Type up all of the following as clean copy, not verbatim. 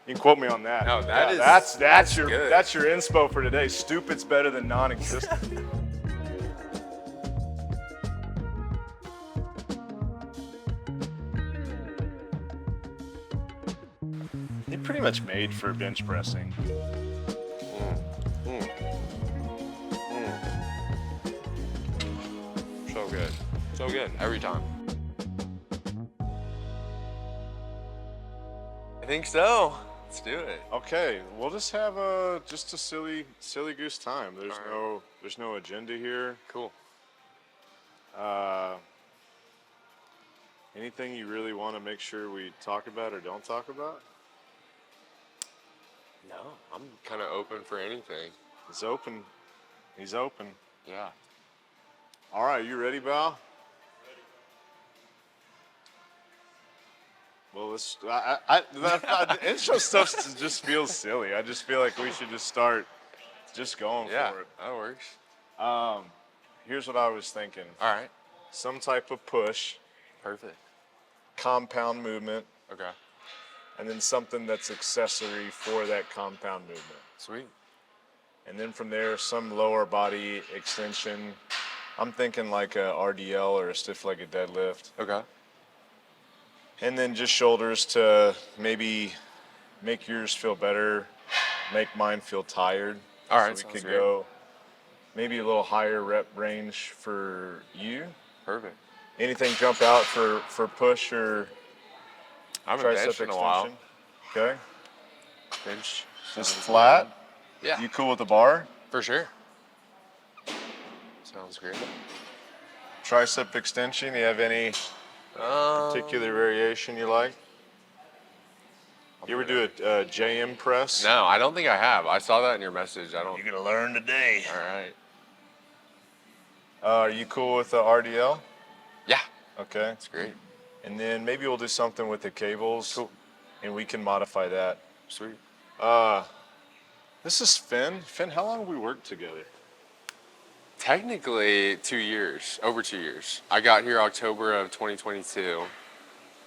You can quote me on that. No, That's your good. inspo for today. Stupid's better than non-existent. You're pretty much made for bench pressing. So good. So good every time. I think so. Let's do it. Okay, we'll just have a silly goose time. There's no agenda here. Cool. Uh, anything you really want to make sure we talk about or don't talk about? No, I'm kind of open for anything. He's open. He's open. Yeah. All right, you ready, Val? Well, the intro stuff just feels silly. I just feel like we should just start just going Yeah, for it. that works. Here's what I was thinking. All right. Some type of push, Perfect. compound movement, Okay. and then something that's accessory for that compound movement. Sweet. And then from there, some lower body extension. I'm thinking like a RDL or a stiff-legged deadlift. Okay. And then just shoulders to maybe make yours feel better, make mine feel tired. All right, So we sounds could great. go maybe a little higher rep range for you. Perfect. Anything jump out for push or I haven't tricep benched extension? in a while. Okay. Bench. Just sounds flat. good. Yeah. You cool with the bar? For sure. Sounds great. Tricep extension. You have any particular variation you like? You ever do a JM press? No, I don't think I have. I saw that in your message. I don't. You're gonna learn today. All right. Are you cool with the RDL? Yeah. Okay. That's great. And then maybe we'll do something with the cables. Cool. And we can modify that. Sweet. This is Finn. Finn, how long have we worked together? Technically, 2 years. Over 2 years. I got here October of 2022,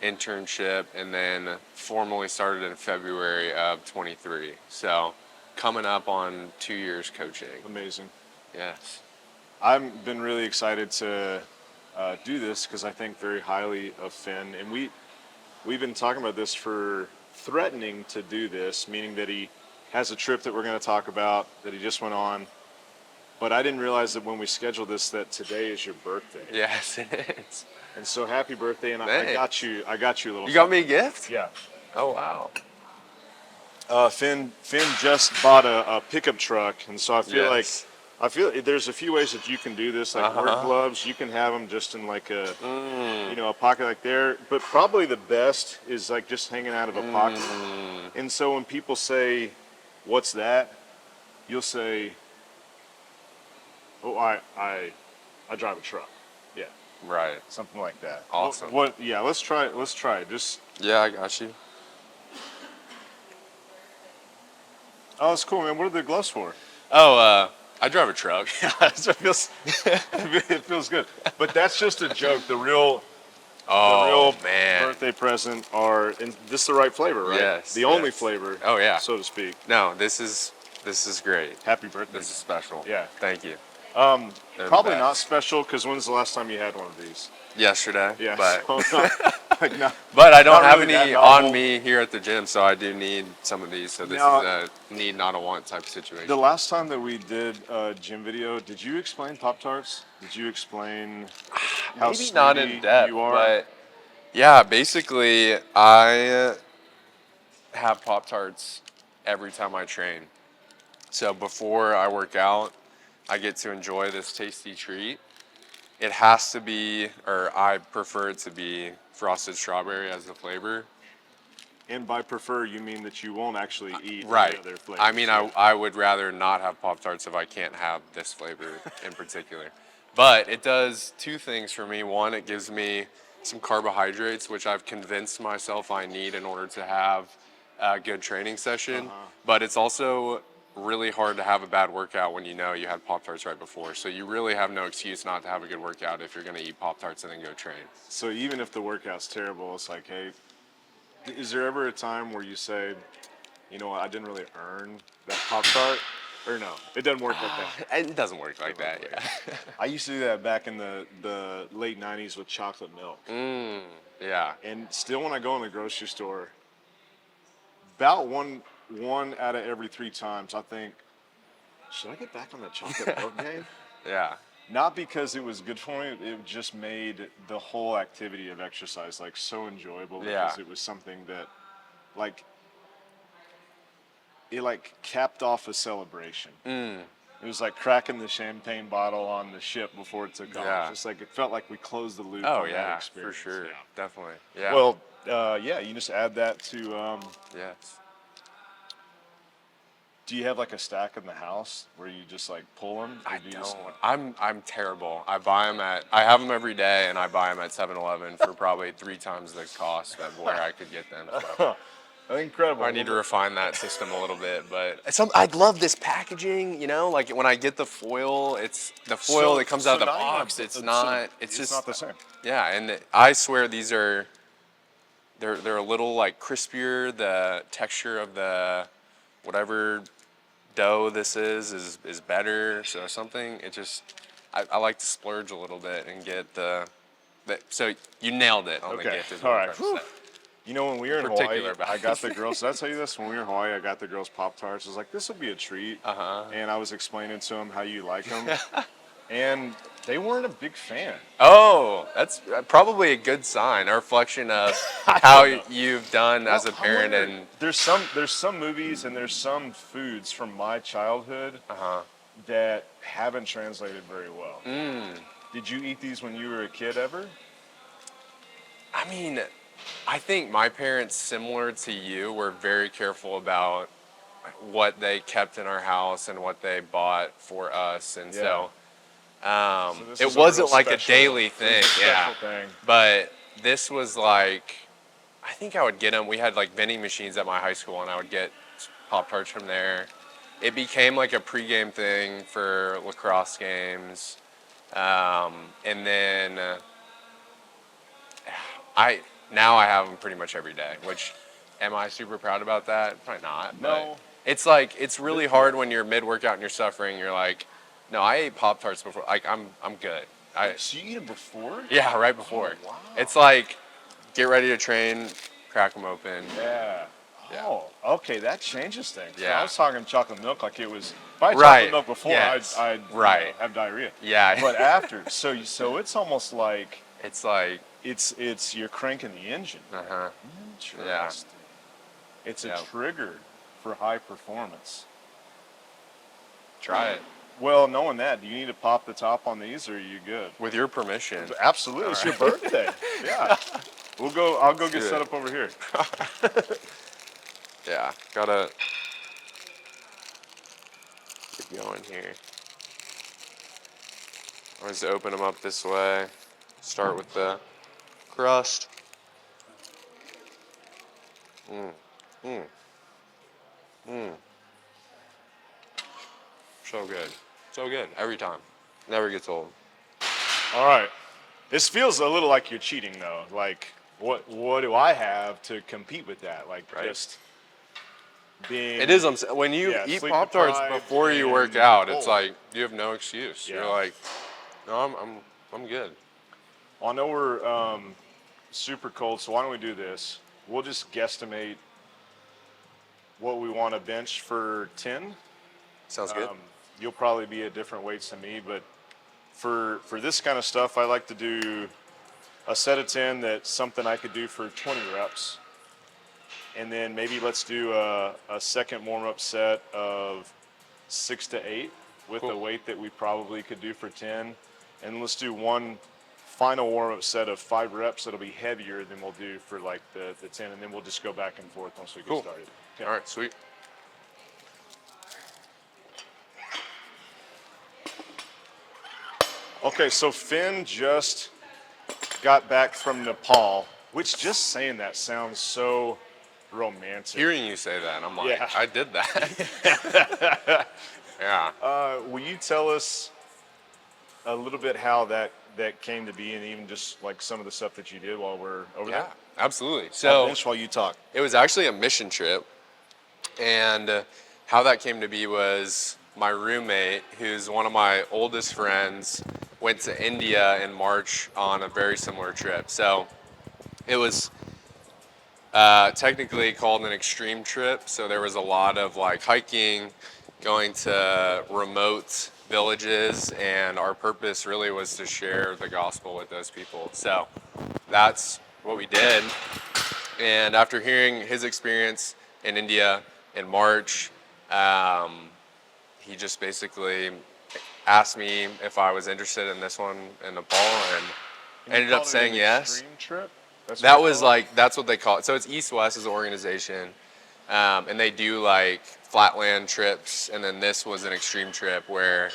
internship, and then formally started in February of 23. So, coming up on 2 years coaching. Amazing. Yes. I've been really excited to do this because I think very highly of Finn. And we've been talking about this for threatening to do this, meaning that he has a trip that we're going to talk about that he just went on. But I didn't realize that when we scheduled this that today is your birthday. Yes, it is. And so happy birthday, and I got you a little You got me a gift? Yeah. Oh, wow. Finn just bought a pickup truck, and so I feel there's a few ways that you can do this, like work gloves. You can have them just in like a a pocket like there, but probably the best is like just hanging out of a pocket. And so when people say, "What's that?" you'll say, "Oh, I drive a truck." Yeah, Right. something like that. Awesome. What? Yeah, let's try it. Just Yeah, I got you. oh, that's cool, man. What are the gloves for? Oh, I drive a truck. So it feels good. But that's just a joke. The real man. birthday present and this is the right flavor, right? Yes, The only yes. flavor. Oh, yeah. So to speak. No, this is great. Happy birthday. This is special. Yeah. Thank you. They're the Probably best. not special because when's the last time you had one of these? Yesterday. Yeah. But So like not, but I don't not have really any that novel. on me here at the gym, so I do need some of these. So this Now- is a need, not a want type of situation. The last time that we did a gym video, did you explain Pop-Tarts? Did you explain how Maybe not in snooty depth, you are? but yeah, basically I have Pop-Tarts every time I train. So before I work out, I get to enjoy this tasty treat. It has to be, or I prefer it to be frosted strawberry as the flavor. And by prefer, you mean that you won't actually eat Right. any other flavors. I mean, I would rather not have Pop-Tarts if I can't have this flavor in particular. But it does two things for me. One, it gives me some carbohydrates, which I've convinced myself I need in order to have a good training session. But it's also really hard to have a bad workout when you know you had Pop-Tarts right before. So you really have no excuse not to have a good workout if you're going to eat Pop-Tarts and then go train. So even if the workout's terrible, it's like, hey, is there ever a time where you say, you know, I didn't really earn that Pop-Tart. Or no, it doesn't work like that. It doesn't work like that, yeah. I used to do that back in the late 90s with chocolate milk. Yeah. And still when I go in the grocery store, about one out of every 3 times, I think, should I get back on that chocolate milk game? Yeah. Not because it was good for me, it just made the whole activity of exercise like so enjoyable because it was something that like it like capped off a celebration. It was like cracking the champagne bottle on the ship before it took off. Just like it felt like we closed the loop Oh, on that yeah, experience. for sure. Yeah. Definitely. Yeah. Well, yeah, you just add that to. Yes. Do you have like a stack in the house where you just like pull them? I don't. I'm terrible. I have them every day, and I buy them at 7-Eleven for probably 3 times the cost of where I could get them. So. Incredible. I need to refine that system a little bit, but I love this packaging. You know, like when I get the foil, it's the foil that comes out of the box. It's not. It's just not the same. Yeah, and I swear these are. They're a little like crispier. The texture of the whatever dough this is better. So something. It just. I like to splurge a little bit and get the. So you nailed it on the gift. Is what All I'm right. trying to say. You know, when we were in Hawaii, About I got the girls. Did I tell you this? When we were in Hawaii, I got the girls Pop-Tarts. I was like, this will be a treat. And I was explaining to them how you like them. And they weren't a big fan. Oh, that's probably a good sign, a reflection of how you've done as a parent. And there's some movies and there's some foods from my childhood that haven't translated very well. Did you eat these when you were a kid ever? I mean, I think my parents, similar to you, were very careful about what they kept in our house and what they bought for us, and so it wasn't like a daily thing. Thing. But this was like, I think I would get them. We had like vending machines at my high school, and I would get Pop-Tarts from there. It became like a pregame thing for lacrosse games, and then now I have them pretty much every day. Which, am I super proud about that? Probably not. No. But it's like it's really hard when you're mid-workout and you're suffering. You're like, no, I ate Pop-Tarts before. Like I'm good. So you eat them before? Yeah, right before. Oh, wow. It's like, get ready to train, crack them open. Yeah. Oh, okay, that changes things. Yeah. I was talking chocolate milk like it was. If I had chocolate milk before, I'd have diarrhea. Yeah. But after, so it's almost like it's like it's you're cranking the engine. Interesting. Yeah. It's a trigger for high performance. Try it. Well, knowing that, do you need to pop the top on these, or are you good? With your permission. Absolutely. It's your birthday. Yeah. I'll go get set up over here. Yeah. Gotta get going here. Always open them up this way. Start with the crust. So good. So good. Every time. Never gets old. All right. This feels a little like you're cheating, though. Like, what do I have to compete with that? Like, just being... It is. When you eat Pop-Tarts before you work out, it's like you have no excuse. You're like, no, I'm good. Well, I know we're super cold, so why don't we do this? We'll just guesstimate what we want to bench for 10. Sounds good. You'll probably be at different weights than me, but for this kind of stuff, I like to do a set of 10 that's something I could do for 20 reps. And then maybe let's do a second warm-up set of 6 to 8 with a weight that we probably could do for 10. And let's do one final warm-up set of 5 reps that'll be heavier than we'll do for like the 10, and then we'll just go back and forth once we get started. Okay. All right, sweet. Okay, so Finn just got back from Nepal, which just saying that sounds so romantic. Hearing you say that, I'm like, I did that. Yeah. Will you tell us a little bit how that came to be, and even just like some of the stuff that you did while we're over there? Yeah, absolutely. So while you talk. It was actually a mission trip. And how that came to be was my roommate, who's one of my oldest friends, went to India in March on a very similar trip. So it was technically called an extreme trip. So there was a lot of like hiking, going to remote villages, and our purpose really was to share the gospel with those people. So that's what we did. And after hearing his experience in India in March, um, he just basically asked me if I was interested in this one in Nepal, and And you ended up called it saying an yes. extreme trip? That's what That you was call it? like, that's what they call it. So it's East West as an organization, and they do like flatland trips, and then this was an extreme trip where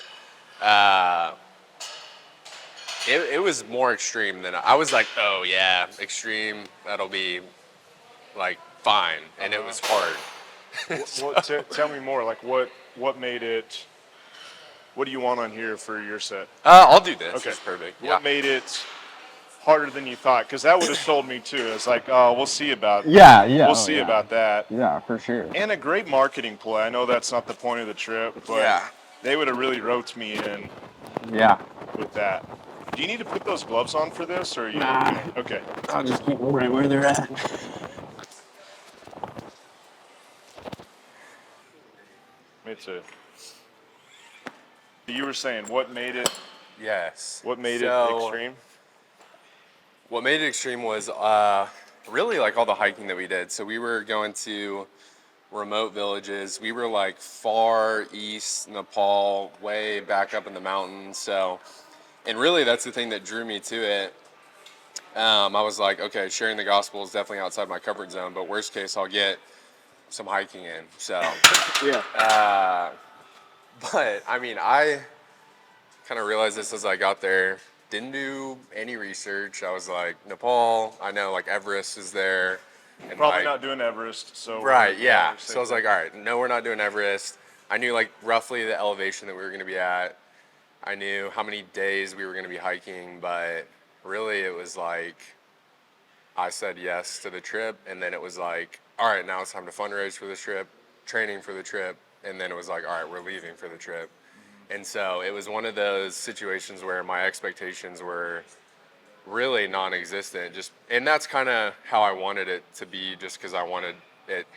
uh, it was more extreme than I was like, oh yeah, extreme, that'll be like fine, and it was hard. So, Tell me more. Like, what made it? What do you want on here for your set? I'll do this. Okay. It's perfect. Yeah. What made it harder than you thought? Because that would have sold me too. It's like, oh, we'll see about. Yeah, yeah, We'll oh see yeah, about that. yeah, for sure. And a great marketing play. I know that's not the point of the trip, but Yeah. they would have really roped me in Yeah. with that. Do you need to put those gloves on for this, or are you? Nah. Okay. I'll just keep them right where they're at. Me too. You were saying what made it? Yes. What made it So, extreme? what made it extreme was really like all the hiking that we did. So we were going to remote villages. We were like far east Nepal, way back up in the mountains. So, and really that's the thing that drew me to it. I was like, okay, sharing the gospel is definitely outside my comfort zone, but worst case, I'll get some hiking in. So, Yeah. but I mean, I kind of realized this as I got there. Didn't do any research. I was like, Nepal, I know like Everest is there. And Probably like, not doing Everest, so right, we're yeah. safe So I was like, all right, no, we're not doing Everest. I knew like roughly the elevation that we were going to be at. I knew how many days we were going to be hiking, but really it was like I said yes to the trip, and then it was like, all right, now it's time to fundraise for this trip, training for the trip, and then it was like, all right, we're leaving for the trip. And so it was one of those situations where my expectations were really non-existent. Just, and that's kind of how I wanted it to be, just because I wanted it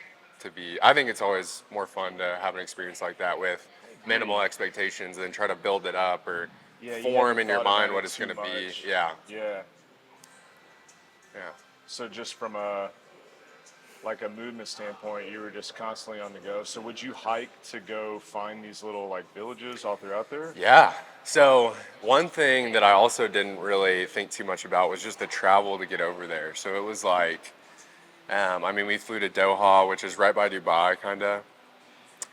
to be. I think it's always more fun to have an experience like that with minimal expectations and try to build it up or Yeah, you form haven't in your thought about mind it what it's too going to be. much. Yeah, Yeah. yeah. So just from a like a movement standpoint, you were just constantly on the go. So would you hike to go find these little like villages all throughout there? Yeah. So one thing that I also didn't really think too much about was just the travel to get over there. So it was like, I mean, we flew to Doha, which is right by Dubai, kind of,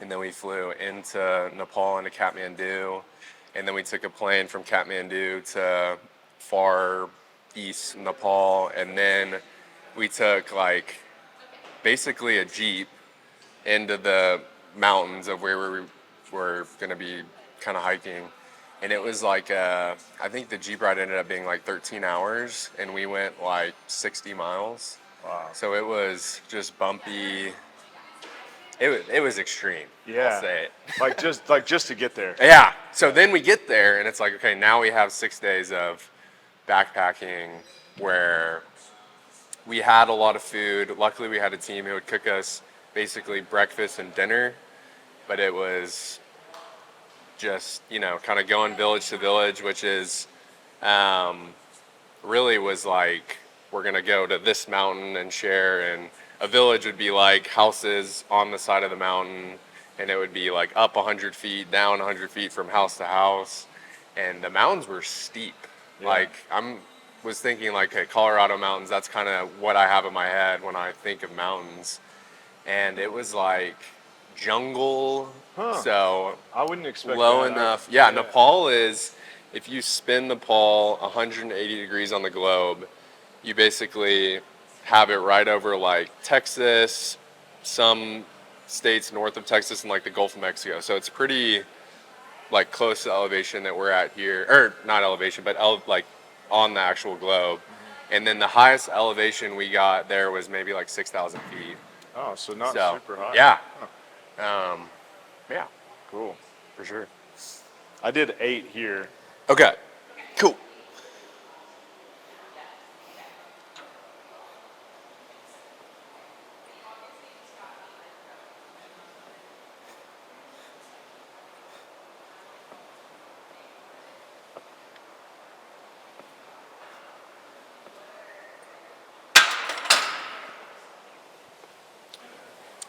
and then we flew into Nepal, into Kathmandu, and then we took a plane from Kathmandu to far east Nepal, and then we took like basically a jeep into the mountains of where we were going to be kind of hiking. And it was like, I think the Jeep ride ended up being like 13 hours, and we went like 60 miles. Wow. So it was just bumpy. It was extreme. Yeah. I'll say it. like just to get there. Yeah. So then we get there, and it's like, okay, now we have 6 days of backpacking where we had a lot of food. Luckily, we had a team who would cook us basically breakfast and dinner, but it was just, kind of going village to village, which is really was like, we're going to go to this mountain and share. And a village would be like houses on the side of the mountain, and it would be like up 100 feet, down 100 feet from house to house. And the mountains were steep. Yeah. Like, was thinking like, okay, Colorado mountains, that's kind of what I have in my head when I think of mountains. And it was like jungle. Huh. So I wouldn't expect low that. enough. Yeah, Nepal is, if you spin Nepal 180 degrees on the globe, you basically have it right over like Texas, some states north of Texas, and like the Gulf of Mexico. So it's pretty like close to the elevation that we're at here, or not elevation, but like on the actual globe. And then the highest elevation we got there was maybe like 6,000 feet. Oh, so not So super high. yeah, Yeah, Cool. for sure. I did 8 here. Okay, cool.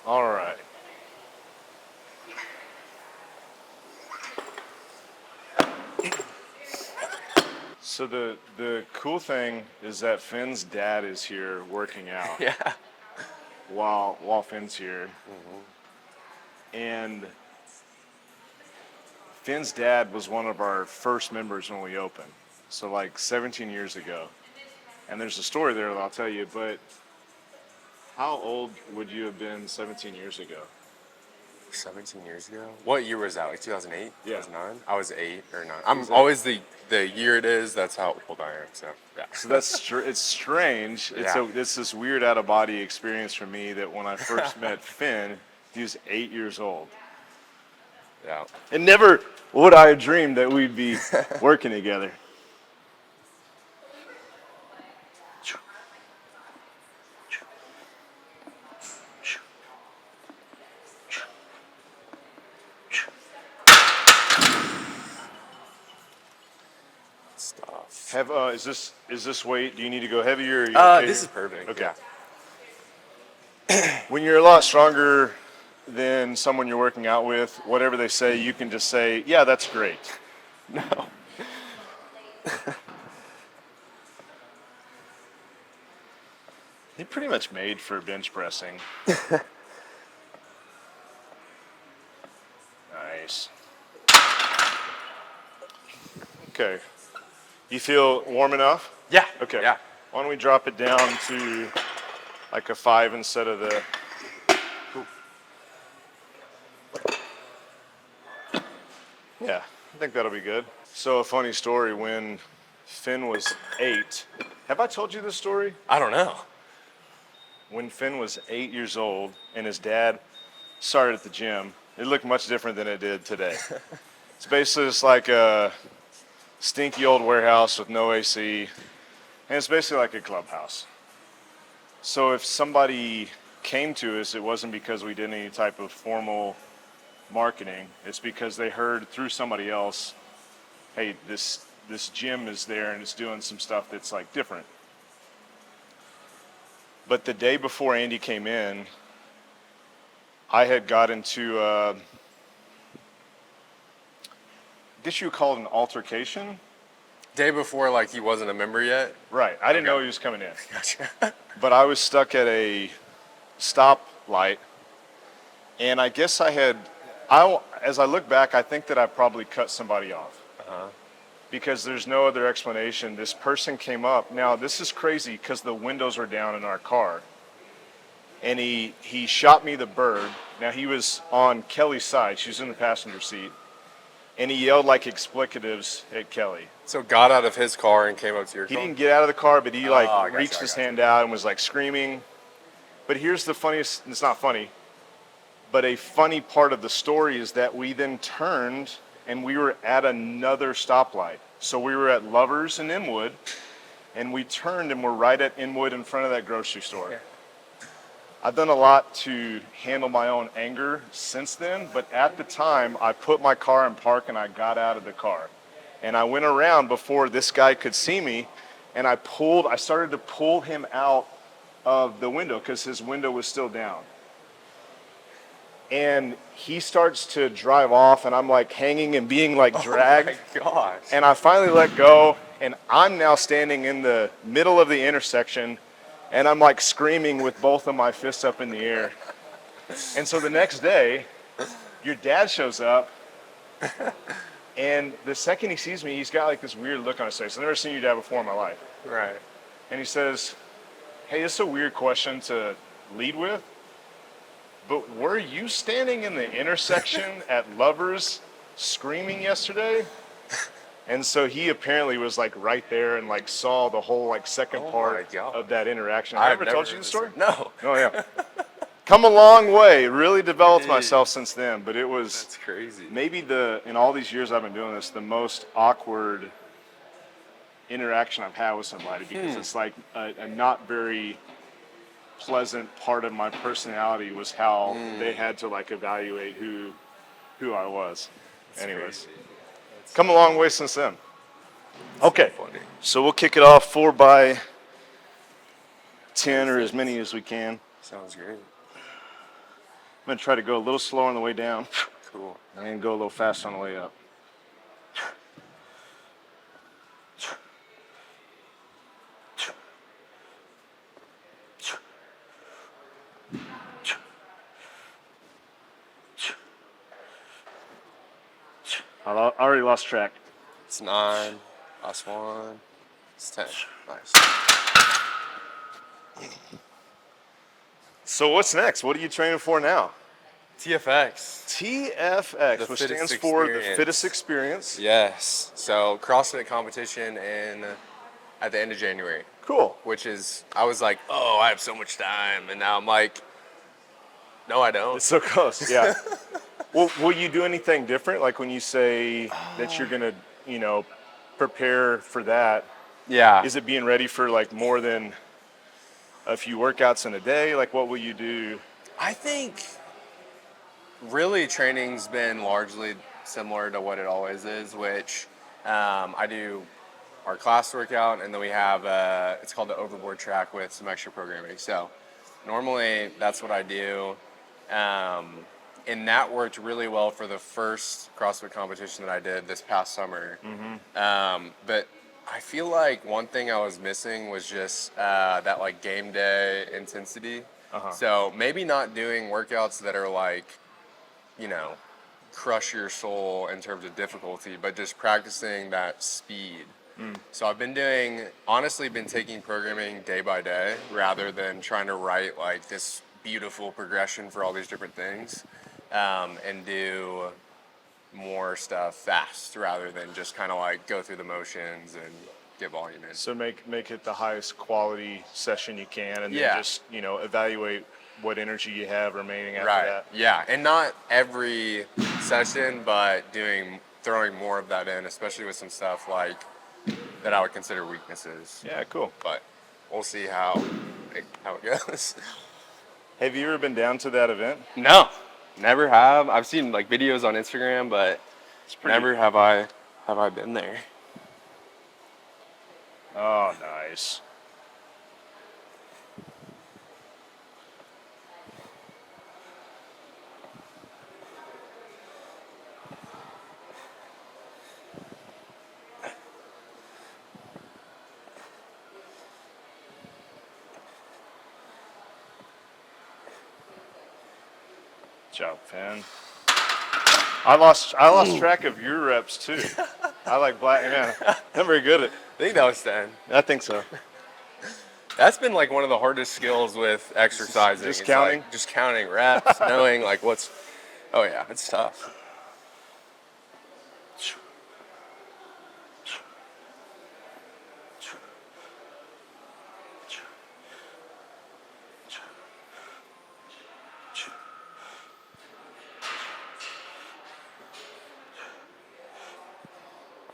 All right. So the cool thing is that Finn's dad is here working out Yeah. while Finn's here, and Finn's dad was one of our first members when we opened. So like 17 years ago. And there's a story there that I'll tell you, but how old would you have been 17 years ago? 17 years ago? What year was that? Like 2008? Yeah. 2009? I was 8 or 9. I'm Exactly. always the year it is, that's how old I am. So, yeah. So it's strange. Yeah. It's this weird out of body experience for me that when I first met Finn, he was 8 years old. Yeah. And never would I have dreamed that we'd be working together. Stuff. Have is this weight? Do you need to go heavier? Or are you okay This here? is perfect. Okay. Yeah. When you're a lot stronger than someone you're working out with, whatever they say, you can just say, "Yeah, that's great." No. He pretty much made for bench pressing. Nice. Okay. You feel warm enough? Yeah. Okay. Yeah. Why don't we drop it down to like a 5 instead of the. Yeah, I think that'll be good. So a funny story, when Finn was 8, have I told you this story? I don't know. When Finn was 8 years old and his dad started at the gym, it looked much different than it did today. It's basically just like a stinky old warehouse with no AC, and it's basically like a clubhouse. So if somebody came to us, it wasn't because we did any type of formal marketing. It's because they heard through somebody else, hey, this gym is there and it's doing some stuff that's like different. But the day before Andy came in, I had got into, I guess you would call it an altercation. Day before, like, he wasn't a member yet? Right. I didn't Okay. know he was coming in. Gotcha. But I was stuck at a stoplight, and I guess as I look back, I think that I probably cut somebody off. Because there's no other explanation. This person came up. Now, this is crazy because the windows were down in our car. And he shot me the bird. Now, he was on Kelly's side. She was in the passenger seat. And he yelled like explicatives at Kelly. So got out of his car and came up to your He car? didn't get out of the car, but he I gotcha, reached I his gotcha. hand out and was like screaming. But here's the funniest, it's not funny, but a funny part of the story is that we then turned and we were at another stoplight. So we were at Lovers in Inwood, and we turned and we're right at Inwood in front of that grocery store. Yeah. I've done a lot to handle my own anger since then, but at the time, I put my car in park and I got out of the car. And I went around before this guy could see me, and I started to pull him out of the window because his window was still down. And he starts to drive off, and I'm like hanging and being like dragged. Oh my gosh. And I finally let go, and I'm now standing in the middle of the intersection, and I'm like screaming with both of my fists up in the air. And so the next day, your dad shows up, and the second he sees me, he's got like this weird look on his face. I've never seen your dad before in my life. Right. And he says, hey, this is a weird question to lead with, but were you standing in the intersection at Lovers screaming yesterday? And so he apparently was like right there and like saw the whole like second Oh part my God. of that interaction. Have I ever told you the story? No. Oh yeah. come a long way. Really developed myself since then, but it was That's crazy. maybe in all these years I've been doing this, the most awkward interaction I've had with somebody because it's like a not very pleasant part of my personality was how they had to like evaluate who I was. That's Anyways, crazy. That's come a long way since then. Okay, funny. so we'll kick it off 4 by 10 or as many as we can. Sounds great. I'm gonna try to go a little slower on the way down Cool. and go a little faster on the way up. I already lost track. It's 9. Last one. It's 10. Nice. So what's next? What are you training for now? TFX. TFX, The which fittest stands for the experience. fittest experience. Yes. So CrossFit competition at the end of January, Cool. which is I was like, oh, I have so much time, and now I'm like, no, I don't. It's so close. Yeah. Well, will you do anything different? Like when you say that you're gonna, prepare for that, Yeah. is it being ready for like more than a few workouts in a day? Like what will you do? I think really training's been largely similar to what it always is, which I do our class workout, and then we have it's called the overboard track with some extra programming. So normally that's what I do. And that worked really well for the first CrossFit competition that I did this past summer. But I feel like one thing I was missing was just that like game day intensity. So maybe not doing workouts that are like, crush your soul in terms of difficulty, but just practicing that speed. So I've been honestly been taking programming day by day rather than trying to write like this beautiful progression for all these different things, and do more stuff fast rather than just kind of like go through the motions and get volume in. So make it the highest quality session you can, and Yeah. then just evaluate what energy you have remaining after Right. that. Yeah, and not every session, but throwing more of that in, especially with some stuff like that I would consider weaknesses. Yeah, cool. But we'll see how it goes. Have you ever been down to that event? No, never have. I've seen like videos on Instagram, but never have I been there. Oh, nice. Good job, Finn. I lost track of your reps too. I like black man. I'm very good at it. I think that was 10. I think so. That's been like one of the hardest skills with exercising. Just It's counting? like just counting reps, knowing like oh yeah, it's tough.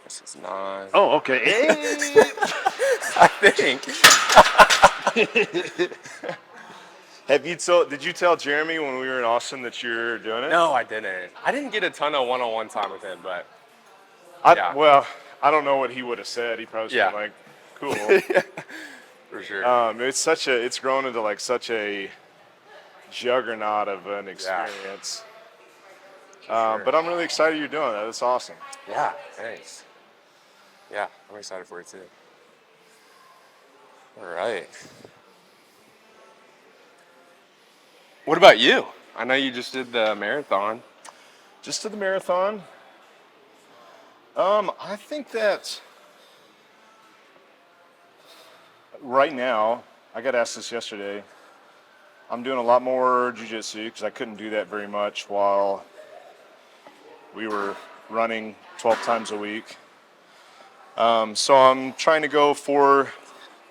This is 9. Oh, okay. I think. Did you tell Jeremy when we were in Austin that you're doing it? No, I didn't. I didn't get a ton of one-on-one time with him, but yeah. Well, I don't know what he would have said. He probably Yeah. said like, cool. for sure. It's grown into like such a juggernaut of an experience. Sure. But I'm really excited you're doing that. That's awesome. Yeah, thanks. Yeah, I'm excited for it too. All right. What about you? I know you just did the marathon. Just to the marathon. I think that right now, I got asked this yesterday. I'm doing a lot more jiu-jitsu because I couldn't do that very much while we were running 12 times a week. So I'm trying to go 4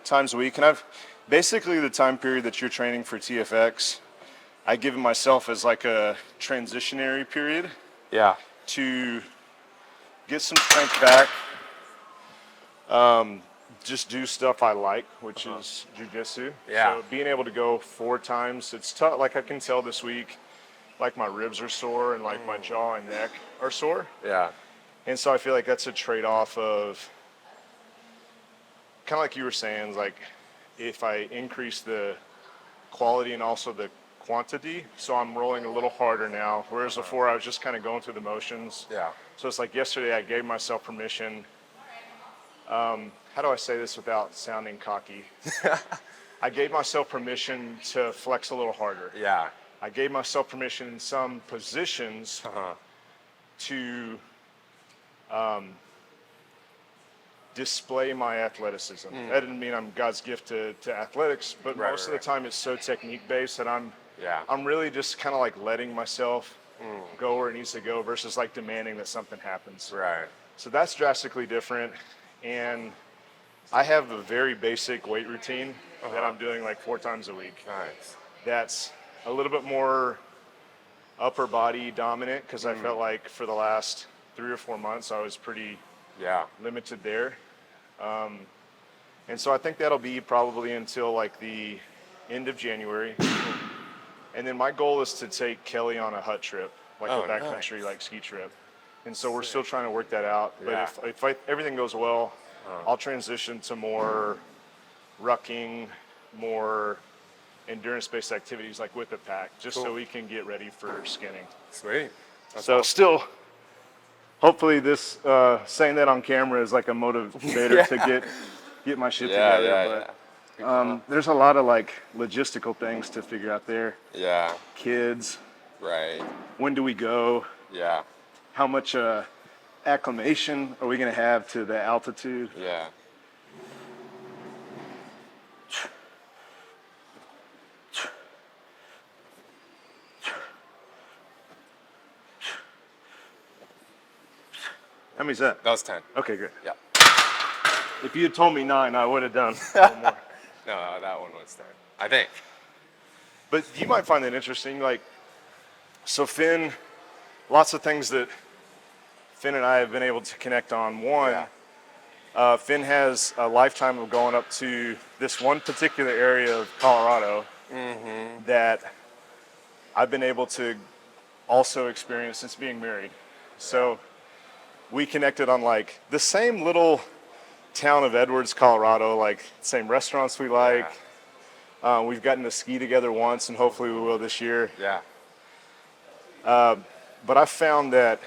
times a week, and I've basically the time period that you're training for TFX. I given myself as like a transitionary period Yeah. to get some strength back. Just do stuff I like, which is jujitsu. Yeah. So being able to go 4 times, it's tough. Like I can tell this week, like my ribs are sore and like my jaw and neck are sore. Yeah. And so I feel like that's a trade-off of kind of like you were saying, like if I increase the quality and also the quantity, so I'm rolling a little harder now, whereas before I was just kind of going through the motions. Yeah. So it's like yesterday I gave myself permission. How do I say this without sounding cocky? I gave myself permission to flex a little harder. Yeah. I gave myself permission in some positions to display my athleticism. That didn't mean I'm God's gift to athletics, but most of the time it's so technique based that I'm really just kind of like letting myself go where it needs to go versus like demanding that something happens. Right. So that's drastically different. And I have a very basic weight routine that I'm doing like 4 times a week. Nice. That's a little bit more upper body dominant because I felt like for the last 3 or 4 months I was pretty limited there. And so I think that'll be probably until like the end of January. And then my goal is to take Kelly on a hut trip, like a backcountry like ski trip. And so we're still trying to work that out. But if everything goes well, I'll transition to more rucking, more endurance-based activities like with the pack, just so we can get ready for skinning. Sweet. So still, hopefully this saying that on camera is like a motivator to get my shit together. But there's a lot of like logistical things to figure out there. Yeah. Kids. Right. When do we go? Yeah. How much acclimation are we going to have to the altitude? Yeah. How many's that? That was 10. Okay, good. Yeah. If you had told me 9, I would have done one more. No, that one was 10. I think. But you might find that interesting. Like, so Finn, lots of things that Finn and I have been able to connect on. One, Finn has a lifetime of going up to this one particular area of Colorado that I've been able to also experience since being married. So we connected on like the same little town of Edwards, Colorado, like same restaurants we like. We've gotten to ski together once and hopefully we will this year. Yeah. But I found that,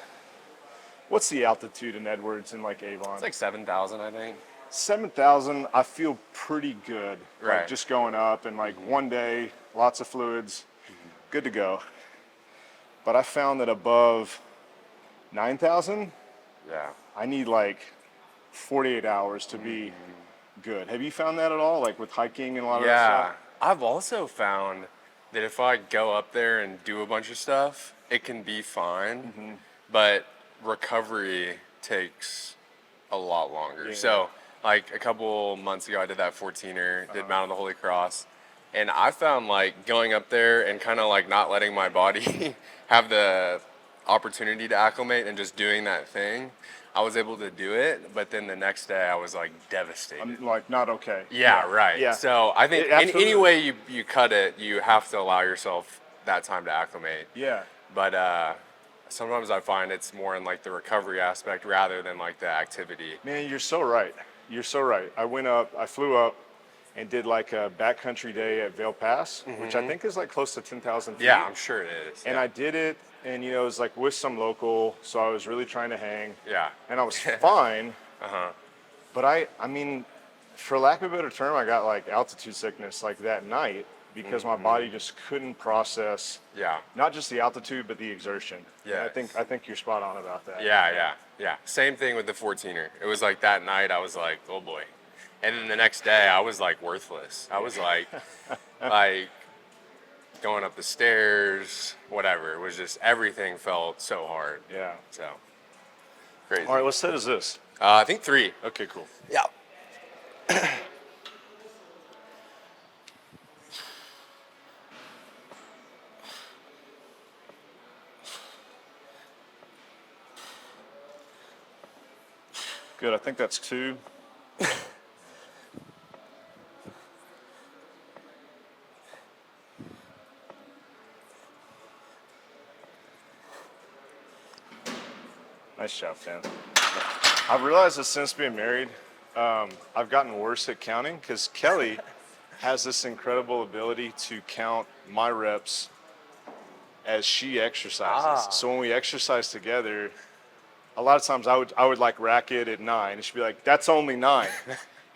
what's the altitude in Edwards and like Avon? It's like 7,000, I think. 7,000, I feel pretty good. Right. Like just going up and like one day, lots of fluids, good to go. But I found that above 9,000, I need like 48 hours to be good. Have you found that at all? Like with hiking and a lot of that stuff? I've also found that if I go up there and do a bunch of stuff, it can be fine, but recovery takes a lot longer. So like a couple months ago, I did that 14er, did Mount of the Holy Cross, and I found like going up there and kind of like not letting my body have the opportunity to acclimate and just doing that thing, I was able to do it, but then the next day I was like devastated. I'm like not okay. Right. Yeah. So I think any way you cut it, you have to allow yourself that time to acclimate. Yeah. But sometimes I find it's more in like the recovery aspect rather than like the activity. Man, you're so right. You're so right. I flew up and did like a backcountry day at Vail Pass, which I think is like close to 10,000 feet. Yeah, I'm sure it is. And I did it, and you know, it was like with some local, so I was really trying to hang. Yeah. And I was fine. But I mean, for lack of a better term, I got like altitude sickness like that night because my body just couldn't process not just the altitude but the exertion. Yeah. And I think you're spot on about that. Yeah. Same thing with the 14er. It was like that night I was like, oh boy. And then the next day I was like worthless. I was like going up the stairs, whatever. It was just everything felt so hard. Yeah. So crazy. All right, what set is this? I think 3. Okay, cool. Yeah. Good. I think that's 2. Nice job, Finn. I've realized that since being married, I've gotten worse at counting because Kelly has this incredible ability to count my reps as she exercises. So when we exercise together, a lot of times I would like rack it at 9, and she'd be like, "That's only 9."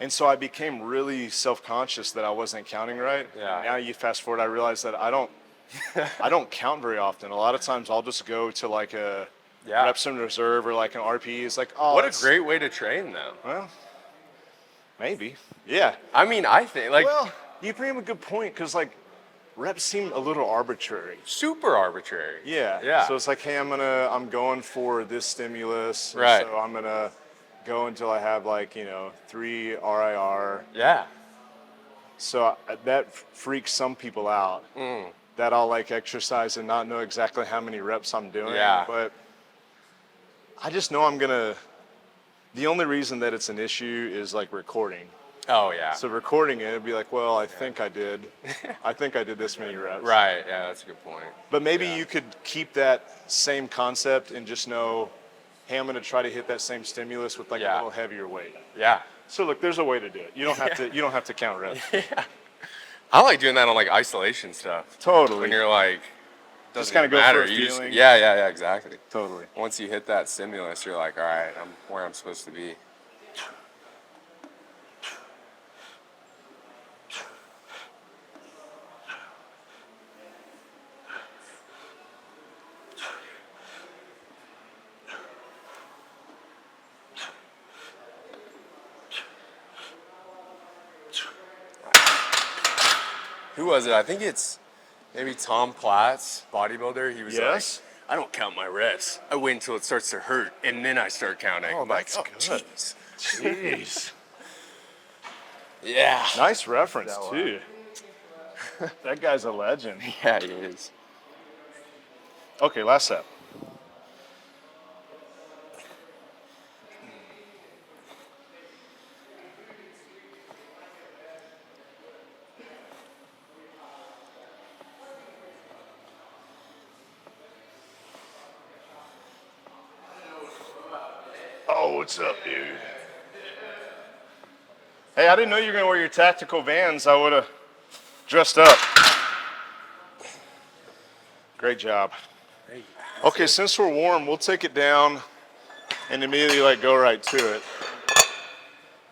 And so I became really self-conscious that I wasn't counting right. Yeah. And now you fast forward, I realize that I don't count very often. A lot of times I'll just go to like a reps in reserve or like an RP. It's like, oh, What a great way to train, though. Well, maybe. Yeah. I mean, I think, like, Well, you bring up a good point because like reps seem a little arbitrary. super arbitrary. Yeah. Yeah. So it's like, hey, I'm going for this stimulus. and Right. So I'm gonna go until I have like 3 RIR. Yeah. So that freaks some people out. That I'll like exercise and not know exactly how many reps I'm doing. Yeah. But I just know I'm gonna. The only reason that it's an issue is like recording. Oh, yeah. So recording it, it'd be like, well, I think I did this many reps. Right. Yeah, that's a good point. But maybe you could keep that same concept and just know, hey, I'm going to try to hit that same stimulus with like a little heavier weight. Yeah. So look, there's a way to do it. You don't have to. You don't have to count reps. I like doing that on like isolation stuff. Totally. When you're like, Just doesn't kinda go matter. for a You just- feeling. yeah, exactly. Totally. Once you hit that stimulus, you're like, all right, I'm where I'm supposed to be. Who was it? I think it's maybe Tom Platz, bodybuilder. He was Yes. like, I don't count my reps. I wait until it starts to hurt, and then I start counting. Oh, I'm like, that's good. jeez. Jeez. Yeah. Nice reference too. That guy's a legend. Yeah, he is. Okay, last set. Oh, what's up, dude? Hey, I didn't know you were gonna wear your tactical Vans. I would have dressed up. Great job. Okay, since we're warm, we'll take it down and immediately like go right to it.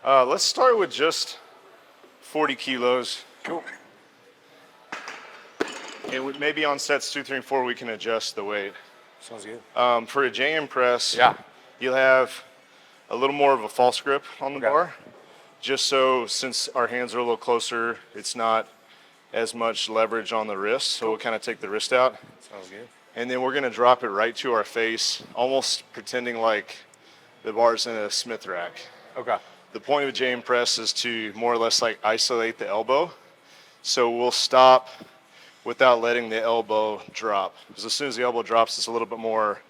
Let's start with just 40 kilos. Cool. And maybe on sets 2, 3, and 4, we can adjust the weight. Sounds good. For a JM press, Yeah. you'll have a little more of a false grip on the bar. Just so, since our hands are a little closer, it's not as much leverage on the wrist. So we'll kind of take the wrist out. Sounds good. And then we're going to drop it right to our face, almost pretending like the bar's in a Smith rack. Okay. The point of a JM press is to more or less like isolate the elbow. So we'll stop without letting the elbow drop. Because as soon as the elbow drops, it's a little bit more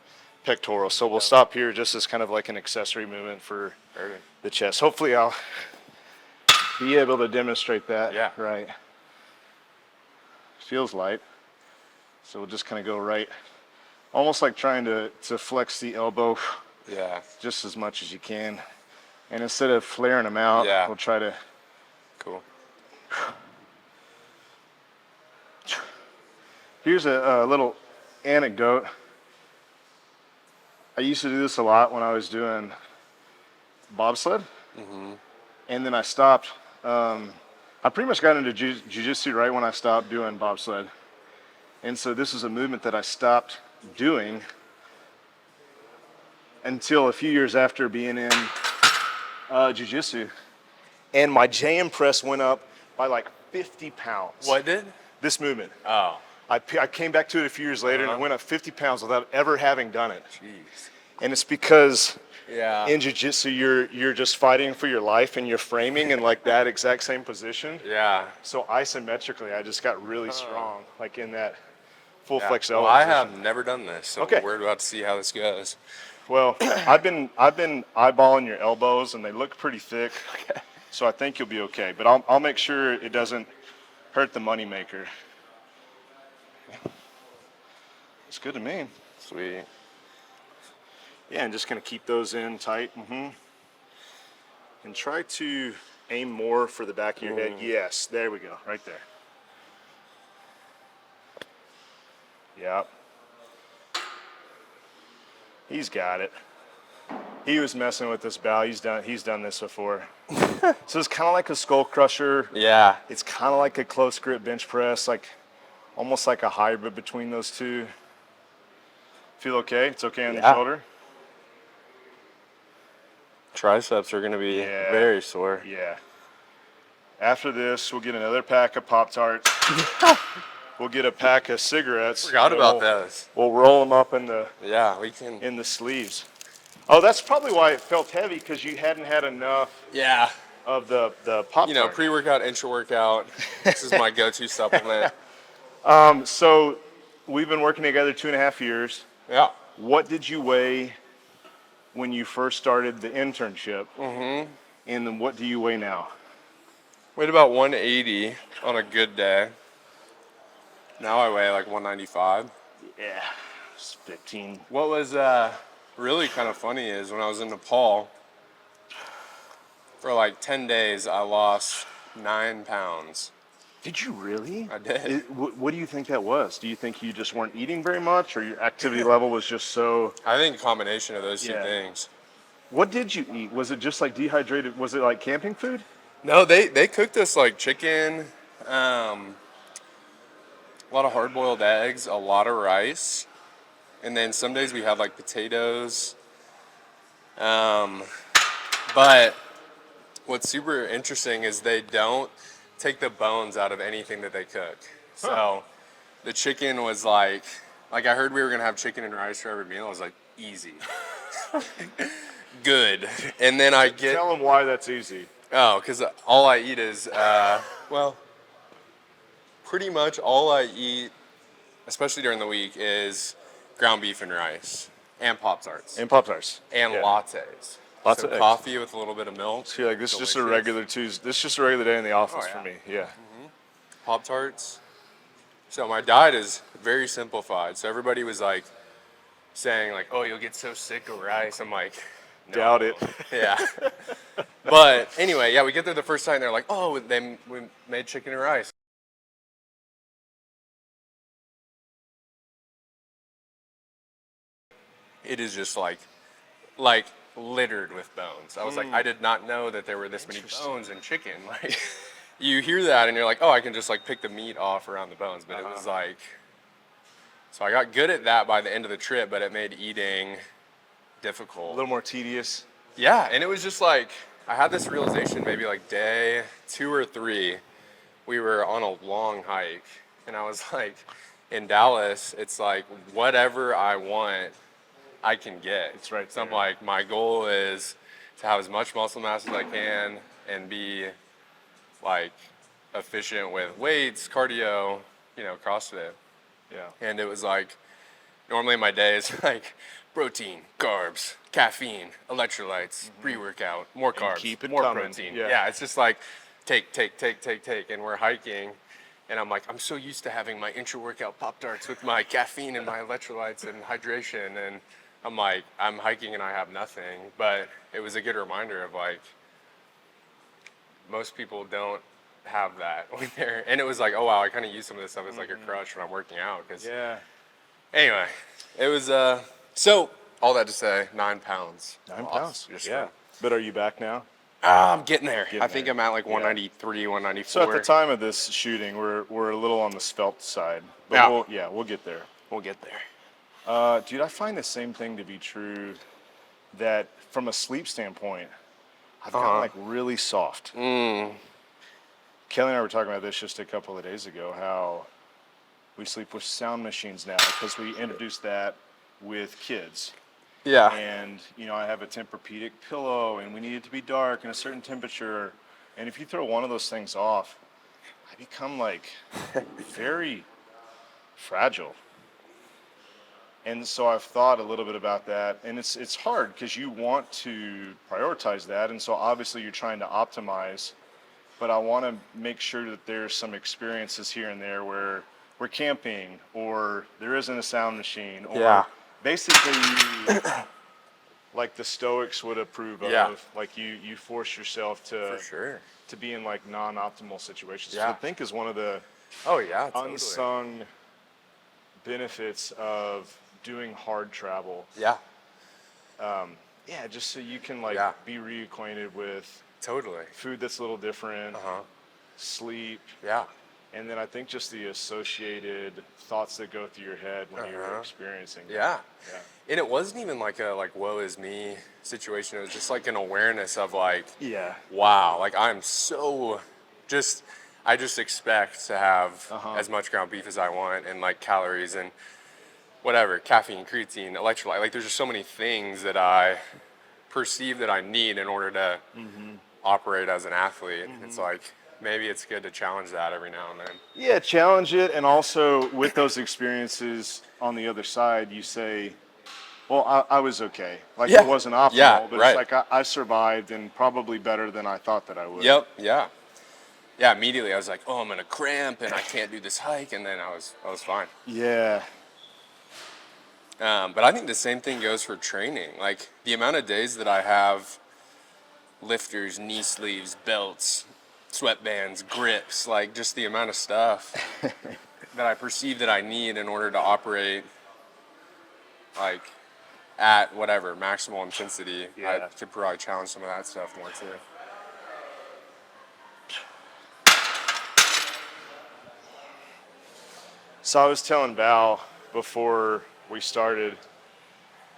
pectoral. So we'll stop here just as kind of like an accessory movement for the chest. Hopefully I'll be able to demonstrate that. Yeah. Right. Feels light. So we'll just kind of go right, almost like trying to flex the elbow Yeah. just as much as you can. And instead of flaring them out, we'll try to. Cool. Here's a little anecdote. I used to do this a lot when I was doing bobsled. And then I stopped. I pretty much got into jiu-jitsu right when I stopped doing bobsled. And so this is a movement that I stopped doing until a few years after being in jiu-jitsu. And my JM press went up by like 50 pounds. What did? This movement. Oh. I came back to it a few years later and it went up 50 pounds without ever having done it. Jeez. And it's because Yeah. in jiu-jitsu you're just fighting for your life and you're framing in like that exact same position. Yeah. So isometrically I just got really strong like in that full Yeah. flex Well, elbow I position. have never done this, so Okay. we're about to see how this goes. Well, I've been eyeballing your elbows, and they look pretty thick. Okay. So I think you'll be okay. But I'll make sure it doesn't hurt the moneymaker. It's good to me. Sweet. Yeah, and just gonna keep those in tight. And try to aim more for the back of your head. Yes, there we go, right there. Yep. He's got it. He was messing with this bow. He's done this before. So it's kind of like a skull crusher. Yeah. It's kind of like a close grip bench press, like almost like a hybrid between those two. Feel okay? It's okay on the shoulder? Triceps are going to be very sore. Yeah. After this, we'll get another pack of Pop-Tarts. We'll get a pack of cigarettes. Forgot about those. We'll roll them up in the we can. in the sleeves. Oh, that's probably why it felt heavy, because you hadn't had enough Yeah. of the Pop-Tart. You know, pre-workout, intra-workout. This is my go-to supplement. So we've been working together 2.5 years. Yeah. What did you weigh when you first started the internship? And then what do you weigh now? Weighed about 180 on a good day. Now I weigh like 195. Yeah, it's 15. What was really kind of funny is when I was in Nepal, for like 10 days, I lost 9 pounds. Did you really? I did. What do you think that was? Do you think you just weren't eating very much, or your activity level was just so? I think a combination of those two Yeah. things. What did you eat? Was it just like dehydrated? Was it like camping food? No, they cooked us like chicken, a lot of hard-boiled eggs, a lot of rice, and then some days we had like potatoes. But what's super interesting is they don't take the bones out of anything that they cook. So the chicken was like I heard we were gonna have chicken and rice for every meal. I was like, easy, good. And then I get Tell them why that's easy. because all I eat is pretty much all I eat, especially during the week, is ground beef and rice and Pop-Tarts And Pop-Tarts. and lattes. Lots So of eggs. coffee with a little bit of milk. So you're like, this is just a Delicious. regular Tuesday. This is just a regular day in the office Oh, for yeah. me. Yeah. Pop-Tarts. So my diet is very simplified. So everybody was like saying like, oh, you'll get so sick of rice. I'm like, no. Doubt it. Yeah. But anyway, we get there the first time. They're like, oh, we made chicken and rice. It is just like littered with bones. I was like, I did not know that there were this many bones in chicken. Like, you hear that and you're like, oh, I can just like pick the meat off around the bones. But it was like, so I got good at that by the end of the trip, but it made eating difficult. A little more tedious. Yeah, and it was just like, I had this realization maybe like day 2 or 3. We were on a long hike, and I was like, in Dallas, it's like whatever I want, I can get. It's right So I'm there. like, my goal is to have as much muscle mass as I can and be like efficient with weights, cardio, CrossFit. Yeah. And it was like, normally my day is like protein, carbs, caffeine, electrolytes, pre-workout, more carbs, keep it more coming. protein. Yeah. Yeah, it's just like take. And we're hiking, and I'm like, I'm so used to having my intra-workout Pop-Tarts with my caffeine and my electrolytes and hydration. And I'm like, I'm hiking and I have nothing. But it was a good reminder of like, most people don't have that when they're, and it was like, oh wow, I kind of use some of this stuff as like a crush when I'm working out. Cause Yeah. anyway, it was, so all that to say, 9 pounds. 9 lost pounds. just Yeah. from- But are you back now? I'm getting there. Getting I think there. I'm at like Yeah. 193, 194. So at the time of this shooting, we're a little on the svelte side. But we'll get there. We'll get there. Dude, I find the same thing to be true, that from a sleep standpoint, I've gotten like really soft. Kelly and I were talking about this just a couple of days ago, how we sleep with sound machines now because we introduced that with kids. Yeah. And, I have a Tempur-Pedic pillow, and we need it to be dark and a certain temperature. And if you throw one of those things off, I become like very fragile. And so I've thought a little bit about that, and it's hard because you want to prioritize that, and so obviously you're trying to optimize, but I want to make sure that there's some experiences here and there where we're camping, or there isn't a sound machine, or Yeah. basically you, like the Stoics would approve Yeah. of, like you force yourself For sure. to be in like non-optimal situations. Yeah. Which I think is one of the Oh yeah, totally. unsung benefits of doing hard travel. Yeah, Yeah, just so you can like Yeah. be reacquainted with totally. food that's a little different, Uh-huh. sleep, Yeah. and then I think just the associated thoughts that go through your head when you're Uh-huh. experiencing it. Yeah. Yeah. And it wasn't even like a woe is me situation. It was just like an awareness of like, Yeah. wow, like I'm so just I just expect to have Uh-huh. as much ground beef as I want and like calories and whatever, caffeine, creatine, electrolyte. Like there's just so many things that I perceive that I need in order to operate as an athlete. It's like maybe it's good to challenge that every now and then. Yeah, challenge it, and also with those experiences on the other side, you say, well, I was okay. Like Yeah. it wasn't optimal, Yeah, but right. it's like I survived, and probably better than I thought that I would. Yep. Yeah. Yeah. Immediately I was like, oh, I'm gonna cramp and I can't do this hike, and then I was fine. Yeah. But I think the same thing goes for training. Like the amount of days that I have lifters, knee sleeves, belts, sweatbands, grips, like just the amount of stuff that I perceive that I need in order to operate like at whatever maximal intensity. Yeah. I could probably challenge some of that stuff more too. So I was telling Val before we started,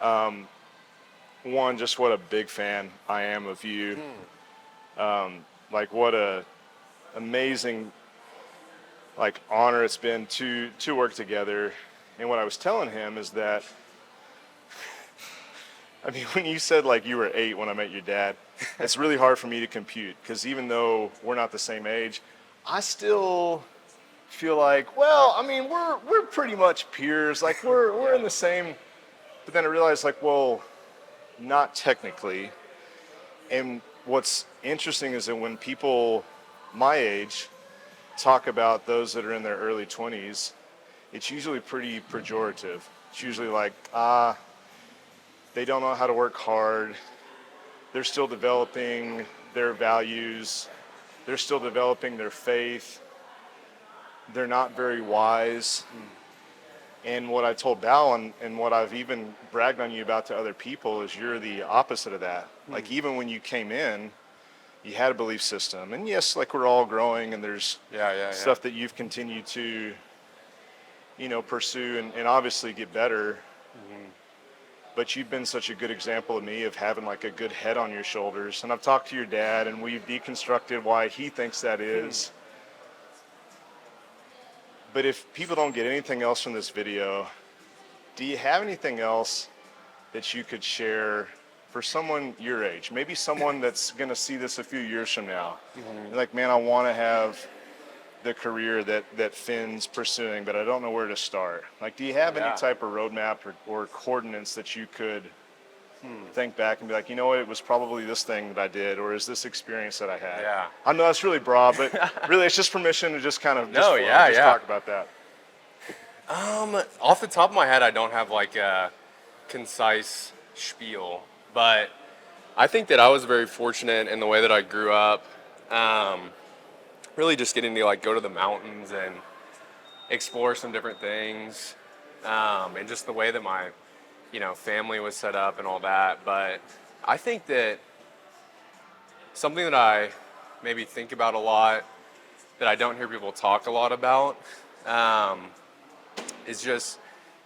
one, just what a big fan I am of you. Like what a amazing like honor it's been to work together. And what I was telling him is that, I mean, when you said like you were 8 when I met your dad, it's really hard for me to compute because even though we're not the same age, I still feel like, well, I mean, we're pretty much peers. Like we're in the same. But then I realized, like, well, not technically. And what's interesting is that when people my age talk about those that are in their early 20s, it's usually pretty pejorative. It's usually like, they don't know how to work hard. They're still developing their values. They're still developing their faith. They're not very wise. And what I told Val and what I've even bragged on you about to other people is you're the opposite of that. Like even when you came in, you had a belief system. And yes, like we're all growing and there's stuff that you've continued to, pursue and obviously get better. But you've been such a good example of me of having like a good head on your shoulders. And I've talked to your dad and we've deconstructed why he thinks that is. But if people don't get anything else from this video, do you have anything else that you could share for someone your age? Maybe someone that's going to see this a few years from now. Like, man, I want to have the career that Finn's pursuing, but I don't know where to start. Like, do you have any type of roadmap or coordinates that you could think back and be like, you know what, it was probably this thing that I did, or is this experience that I had? Yeah. I know that's really broad, but really it's just permission to just kind of talk about that. Off the top of my head, I don't have like a concise spiel, but I think that I was very fortunate in the way that I grew up. Really just getting to like go to the mountains and explore some different things, and just the way that my family was set up and all that. But I think that something that I maybe think about a lot that I don't hear people talk a lot about is just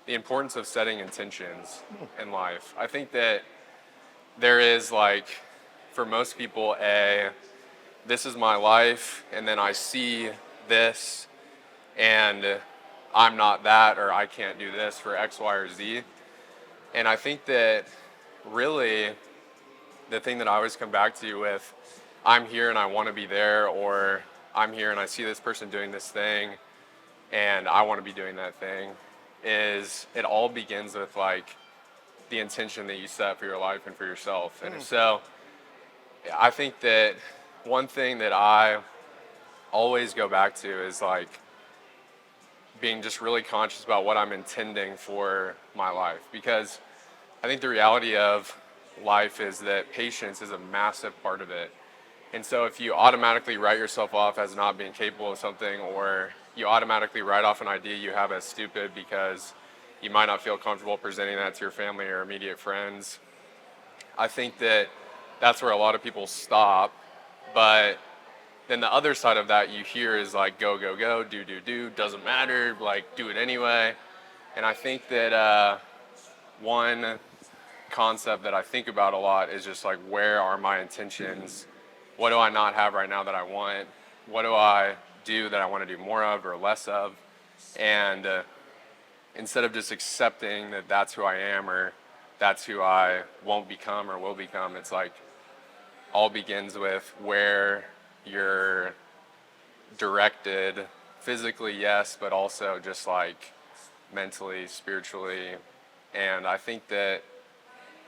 the importance of setting intentions in life. I think that there is like, for most people, this is my life, and then I see this, and I'm not that, or I can't do this for X, Y, or Z. And I think that really the thing that I always come back to with, I'm here and I want to be there, or I'm here and I see this person doing this thing and I want to be doing that thing. is it all begins with like the intention that you set for your life and for yourself. And so I think that one thing that I always go back to is like being just really conscious about what I'm intending for my life, because I think the reality of life is that patience is a massive part of it. And so if you automatically write yourself off as not being capable of something, or you automatically write off an idea you have as stupid because you might not feel comfortable presenting that to your family or immediate friends, I think that that's where a lot of people stop. But then the other side of that you hear is like, go, go, go, do, doesn't matter, like do it anyway. And I think that one concept that I think about a lot is just like, where are my intentions? What do I not have right now that I want? What do I do that I want to do more of or less of? And instead of just accepting that that's who I am or that's who I won't become or will become, it's like all begins with where you're directed physically, yes, but also just like mentally, spiritually. And I think that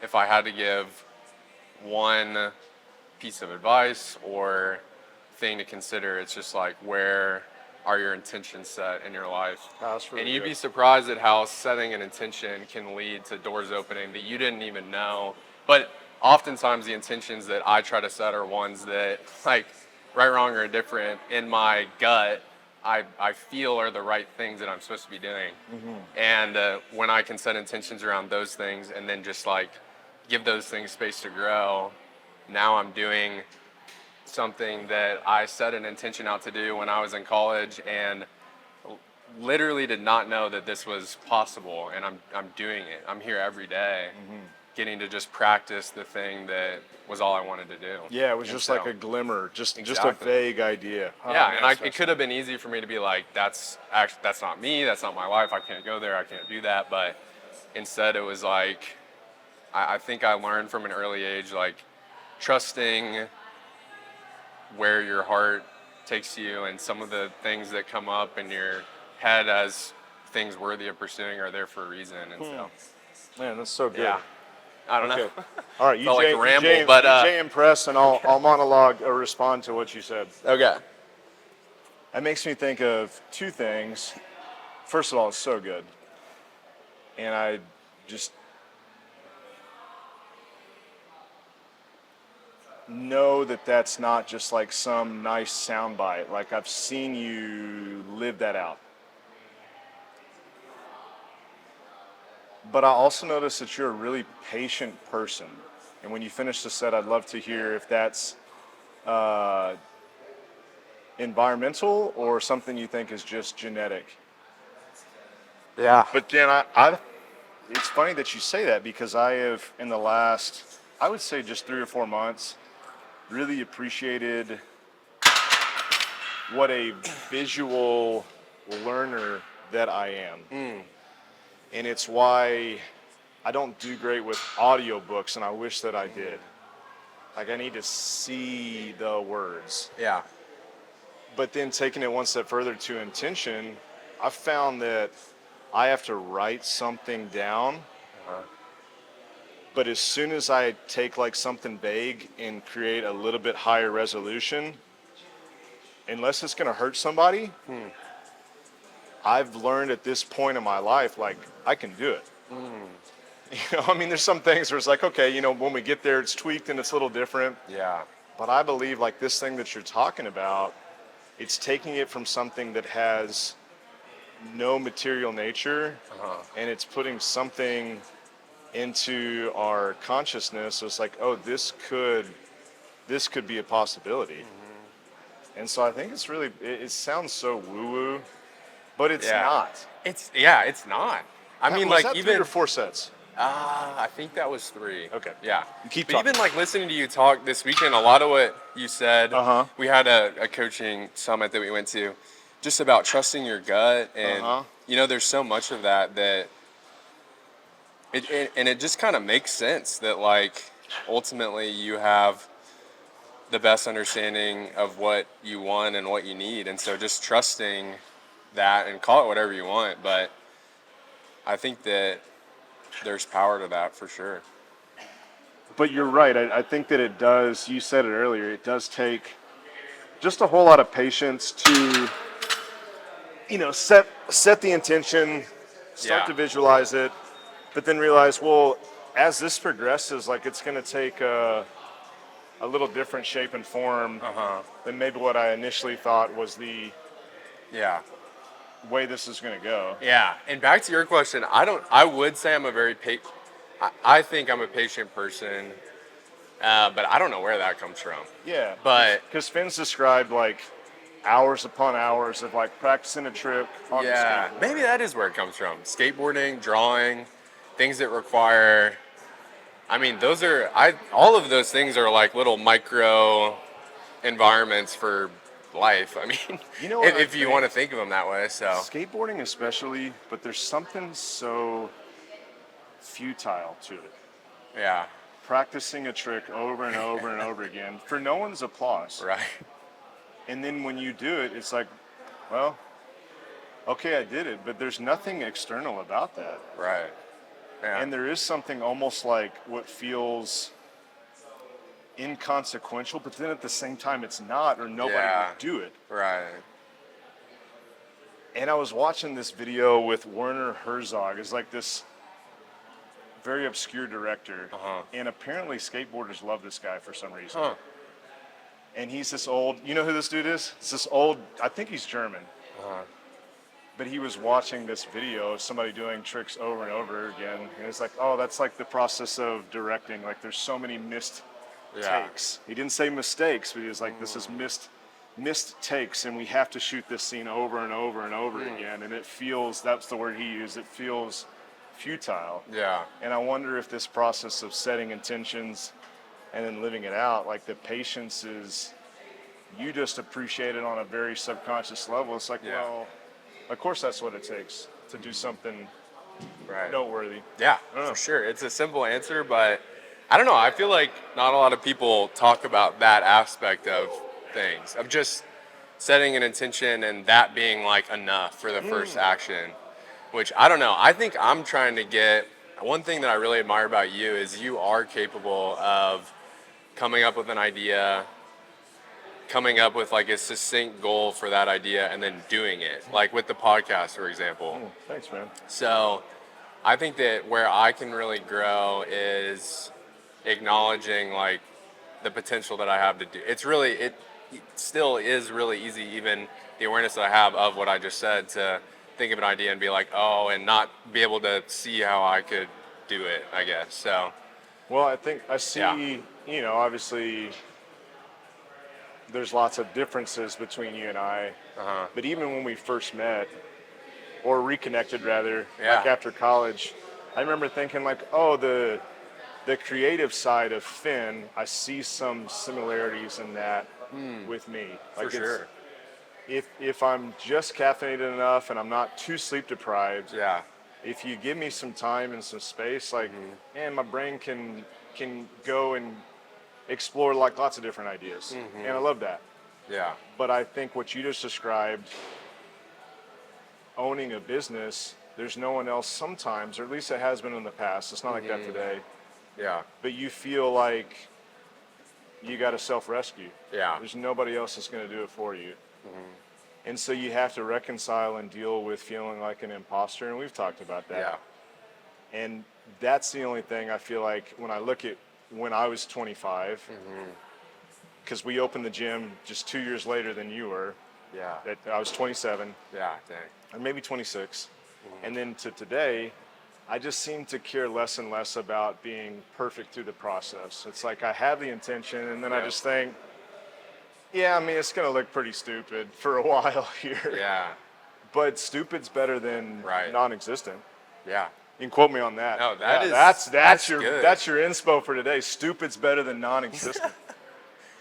if I had to give one piece of advice or thing to consider, it's just like, where are your intentions set in your life? That's really and you'd good. be surprised at how setting an intention can lead to doors opening that you didn't even know. But oftentimes the intentions that I try to set are ones that, like, right, wrong, or indifferent, in my gut, I feel are the right things that I'm supposed to be doing. And when I can set intentions around those things and then just like give those things space to grow, now I'm doing something that I set an intention out to do when I was in college and literally did not know that this was possible, and I'm doing it. I'm here every day, getting to just practice the thing that was all I wanted to do. Yeah, it was And just so- like a glimmer, just a Exactly. vague idea. Oh, yeah, man, and that's it could have been easy for me to be like, that's not me, that's not my life, I can't go there, I can't do that. But instead it was like, I think I learned from an early age, like trusting where your heart takes you, and some of the things that come up in your head as things worthy of pursuing are there for a reason. And so, Man, that's so good. yeah, I don't know. Okay. All right, you Felt like Jay, a ramble, Jay, but, Jay and Press, and I'll monologue or respond to what you said. Okay. That makes me think of two things. First of all, it's so good, and I just know that that's not just like some nice soundbite. Like, I've seen you live that out. But I also notice that you're a really patient person. And when you finish the set, I'd love to hear if that's environmental or something you think is just genetic. Yeah. But then it's funny that you say that, because I have, in the last, I would say just 3 or 4 months, really appreciated what a visual learner that I am. And it's why I don't do great with audiobooks, and I wish that I did. Like, I need to see the words. Yeah. But then taking it one step further to intention, I've found that I have to write something down. But as soon as I take like something vague and create a little bit higher resolution, unless it's going to hurt somebody, I've learned at this point in my life, like, I can do it. You know, I mean, there's some things where it's like, okay, you know, when we get there, it's tweaked and it's a little different. Yeah. But I believe, like, this thing that you're talking about, it's taking it from something that has no material nature, and it's putting something into our consciousness. So it's like, oh, this could be a possibility. And so I think it's really, it sounds so woo-woo, but it's not. It's not. I mean, Was like, that even 3 or 4 sets? I think that was 3. Okay. Yeah. Keep but talking. even like listening to you talk this weekend, a lot of what you said, we had a coaching summit that we went to, just about trusting your gut. And, you know, there's so much of that it just kind of makes sense that, like, ultimately you have the best understanding of what you want and what you need. And so just trusting that, and call it whatever you want, but I think that there's power to that for sure. But you're right. I think that it does. You said it earlier. It does take just a whole lot of patience to, set the intention, start Yeah. to visualize it, but then realize, well, as this progresses, like it's going to take a little different shape and form than maybe what I initially thought was the Yeah. way this is going to go. Yeah. And back to your question, I would say I'm a very I think I'm a patient person, but I don't know where that comes from. Yeah, But because Finn's described like hours upon hours of like practicing a trick on the yeah, skateboard. maybe that is where it comes from. Skateboarding, drawing, things that require. I mean, all of those things are like little micro environments for life. I mean, You know what if I you think? want to think of them that way. So Skateboarding especially, but there's something so futile to it. yeah, Practicing a trick over and over and over again for no one's applause. right. And then when you do it, it's like, well, okay, I did it, but there's nothing external about that. Right. Yeah. And there is something almost like what feels inconsequential, but then at the same time it's not, or nobody Yeah. would do it. Right. And I was watching this video with Werner Herzog. It's like this very obscure director. And apparently skateboarders love this guy for some reason. Huh. And he's this old, you know who this dude is? It's this old, I think he's German. But he was watching this video of somebody doing tricks over and over again. And it's like, oh, that's like the process of directing. Like there's so many missed Yeah. takes. He didn't say mistakes, but he was like, this is missed takes, and we have to shoot this scene over and over and over again. And it feels, that's the word he used, it feels futile. Yeah. And I wonder if this process of setting intentions and then living it out, like the patience is, you just appreciate it on a very subconscious level. It's like, Yeah. well, of course that's what it takes to do something Right. noteworthy. Yeah, Oh. for sure. It's a simple answer, but I don't know. I feel like not a lot of people talk about that aspect of things, of just setting an intention and that being like enough for the first action, which I don't know. I think I'm trying to get one thing that I really admire about you is you are capable of coming up with an idea, coming up with like a succinct goal for that idea, and then doing it, like with the podcast, for example. Thanks, man. So I think that where I can really grow is acknowledging like the potential that I have to do. It still is really easy, even the awareness that I have of what I just said, to think of an idea and be like, oh, and not be able to see how I could do it, I guess. So Well, I think I see, Yeah. Obviously there's lots of differences between you and I. But even when we first met, or reconnected rather, Yeah. like after college, I remember thinking like, oh, the creative side of Finn, I see some similarities in that with me. for Like sure. if I'm just caffeinated enough and I'm not too sleep deprived, Yeah. if you give me some time and some space, like, man, my brain can go and explore like lots of different ideas, and I love that. Yeah. But I think what you just described, owning a business, there's no one else sometimes, or at least it has been in the past. It's not like that today. Yeah. But you feel like you got to self-rescue. Yeah. There's nobody else that's going to do it for you. And so you have to reconcile and deal with feeling like an imposter, and we've talked about that. Yeah. And that's the only thing I feel like when I look at when I was 25, because we opened the gym just 2 years later than you were. Yeah. I was 27, Yeah. Dang. or maybe 26. And then to today, I just seem to care less and less about being perfect through the process. It's like I have the intention, and then I Yeah. just think, yeah, I mean, it's going to look pretty stupid for a while here. Yeah. But stupid's better than Right. non-existent. Yeah. You can quote me on that. No, that is- that's that's your good. that's your inspo for today. Stupid's better than non-existent.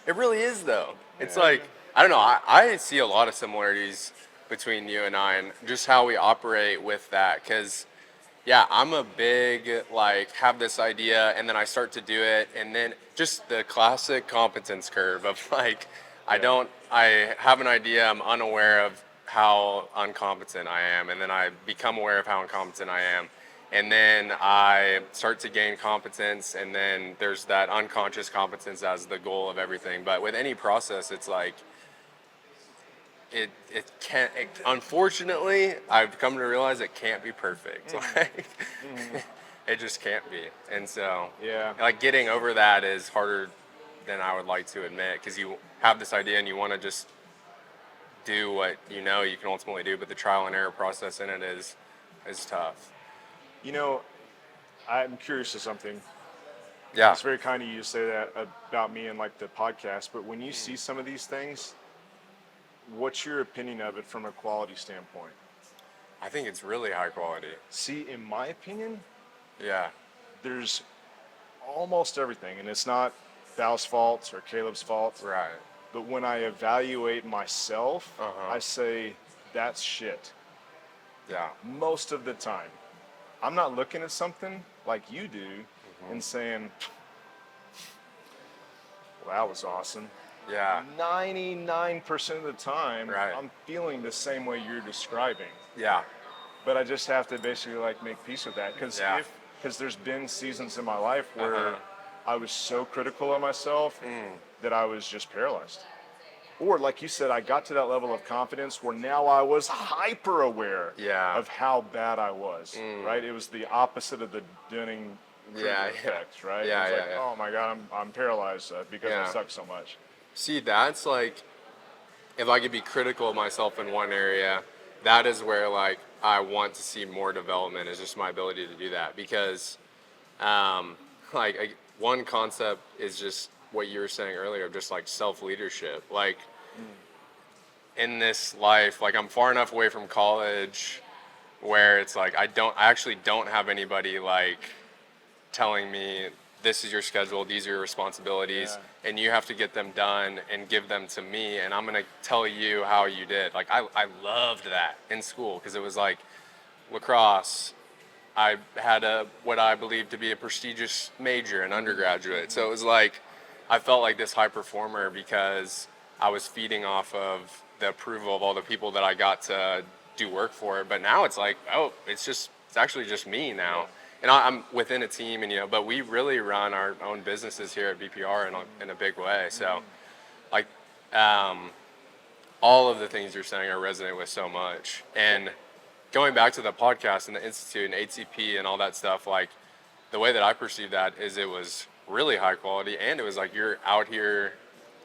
It really is, though. It's like, I don't know, I see a lot of similarities between you and I and just how we operate with that. Because, yeah, I'm a big, like, have this idea and then I start to do it. And then just the classic competence curve of, like, I have an idea, I'm unaware of how incompetent I am, and then I become aware of how incompetent I am, and then I start to gain competence, and then there's that unconscious competence as the goal of everything. But with any process, it's like it can't. Unfortunately, I've come to realize it can't be perfect. Like it just can't be, and so Yeah. like getting over that is harder than I would like to admit, because you have this idea and you want to just do what you know you can ultimately do, but the trial and error process in it is tough. You know, I'm curious of something. Yeah. It's very kind of you to say that about me and like the podcast, but when you see some of these things, what's your opinion of it from a quality standpoint? I think it's really high quality. See, in my opinion, Yeah. there's almost everything, and it's not Val's fault or Caleb's fault, Right. but when I evaluate myself, Uh-huh. I say that's shit Yeah. most of the time. I'm not looking at something like you do and saying, well, that was awesome. Yeah. 99% of the time, Right. I'm feeling the same way you're describing. Yeah. But I just have to basically like make peace with that, because Yeah. there's been seasons in my life where Uh-huh. I was so critical of myself that I was just paralyzed. Or like you said, I got to that level of confidence where now I was hyper aware Yeah. of how bad I was. Right? It was the opposite of the Dunning Yeah, effect, right? Yeah, it was yeah, like, yeah. oh my god, I'm paralyzed because Yeah. I suck so much. See, that's like, if I could be critical of myself in one area, that is where like I want to see more development, is just my ability to do that. Because one concept is just what you were saying earlier, of just like self-leadership. Like in this life, like I'm far enough away from college where it's like I actually don't have anybody like telling me this is your schedule, these are your responsibilities, and you have to get them done and give them to me, and I'm gonna tell you how you did. Like I loved that in school, because it was like lacrosse. I had what I believed to be a prestigious major in undergraduate, so it was like I felt like this high performer because I was feeding off of the approval of all the people that I got to do work for. But now it's like, oh, it's actually just me now. And I'm within a team, and but we really run our own businesses here at BPR in a big way. So, like, all of the things you're saying I resonate with so much. And going back to the podcast and the institute and ATP and all that stuff, like the way that I perceive that is it was really high quality, and it was like you're out here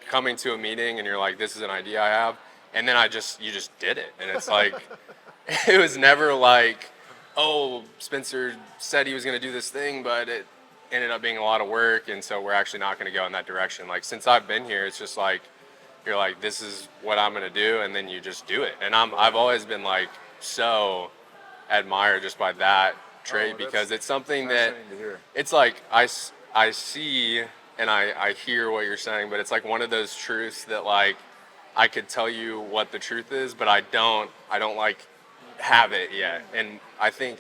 coming to a meeting and you're like, this is an idea I have, and then you just did it, and it's like it was never like, oh, Spencer said he was going to do this thing, but it ended up being a lot of work, and so we're actually not going to go in that direction. Like since I've been here, it's just like you're like, this is what I'm going to do, and then you just do it. And I've always been like so admired just by that trait, because it's something that it's like I see and I hear what you're saying, but it's like one of those truths that like I could tell you what the truth is, but I don't like have it yet. And I think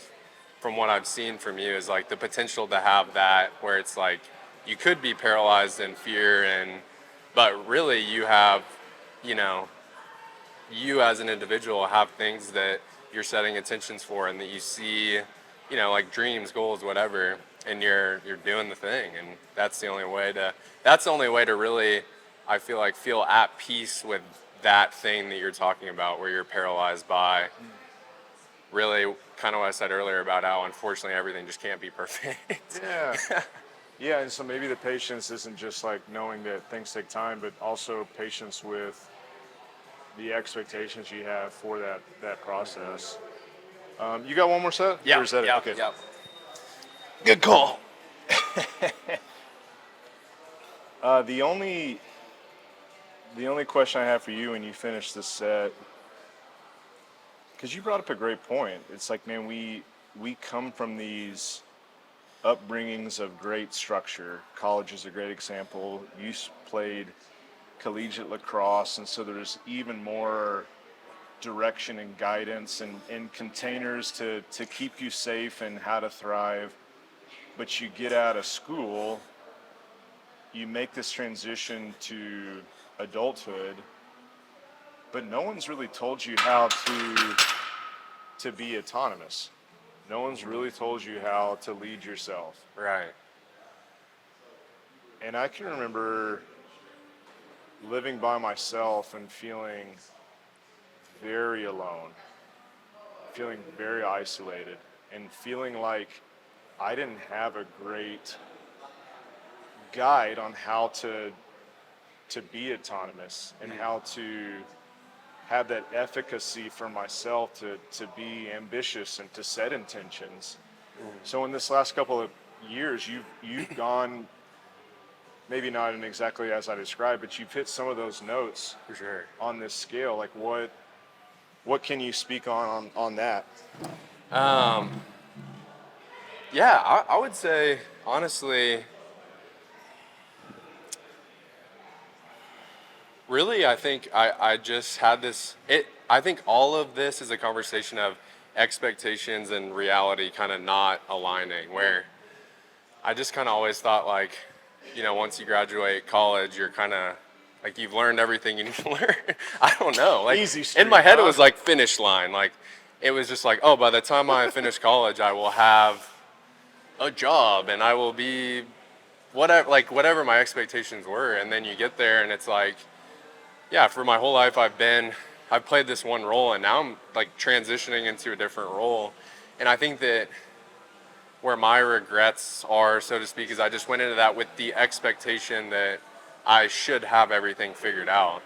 from what I've seen from you is like the potential to have that, where it's like you could be paralyzed in fear, but really you have, you as an individual have things that you're setting intentions for, and that you see, like dreams, goals, whatever, and you're doing the thing. And that's the only way to really, I feel like, feel at peace with that thing that you're talking about, where you're paralyzed by really kind of what I said earlier about how unfortunately everything just can't be perfect. Yeah. Yeah, and so maybe the patience isn't just like knowing that things take time, but also patience with the expectations you have for that process. You got one more set? Yeah. Or is that it? Okay. Yeah. Good call. The only question I have for you when you finish this set, because you brought up a great point. It's like, man, we come from these upbringings of great structure. College is a great example. You played collegiate lacrosse, and so there's even more direction and guidance and containers to keep you safe and how to thrive. But you get out of school, you make this transition to adulthood, but no one's really told you how to be autonomous. No one's really told you how to lead yourself. Right. And I can remember living by myself and feeling very alone, feeling very isolated, and feeling like I didn't have a great guide on how to be autonomous and how to have that efficacy for myself to be ambitious and to set intentions. So in this last couple of years, you've gone, maybe not in exactly as I described, but you've hit some of those notes For sure. on this scale. Like what can you speak on that? Yeah, I would say, honestly, really, I think I just had this. I think all of this is a conversation of expectations and reality kind of not aligning, where I just kind of always thought, like, once you graduate college, you're kind of like you've learned everything you need to learn. I don't know. Like, Easy street, in my head, it huh? was like finish line. Like, it was just like, oh, by the time I finish college, I will have a job and I will be whatever my expectations were. And then you get there and it's like, yeah, for my whole life I've played this one role, and now I'm like transitioning into a different role. And I think that where my regrets are, so to speak, is I just went into that with the expectation that I should have everything figured out.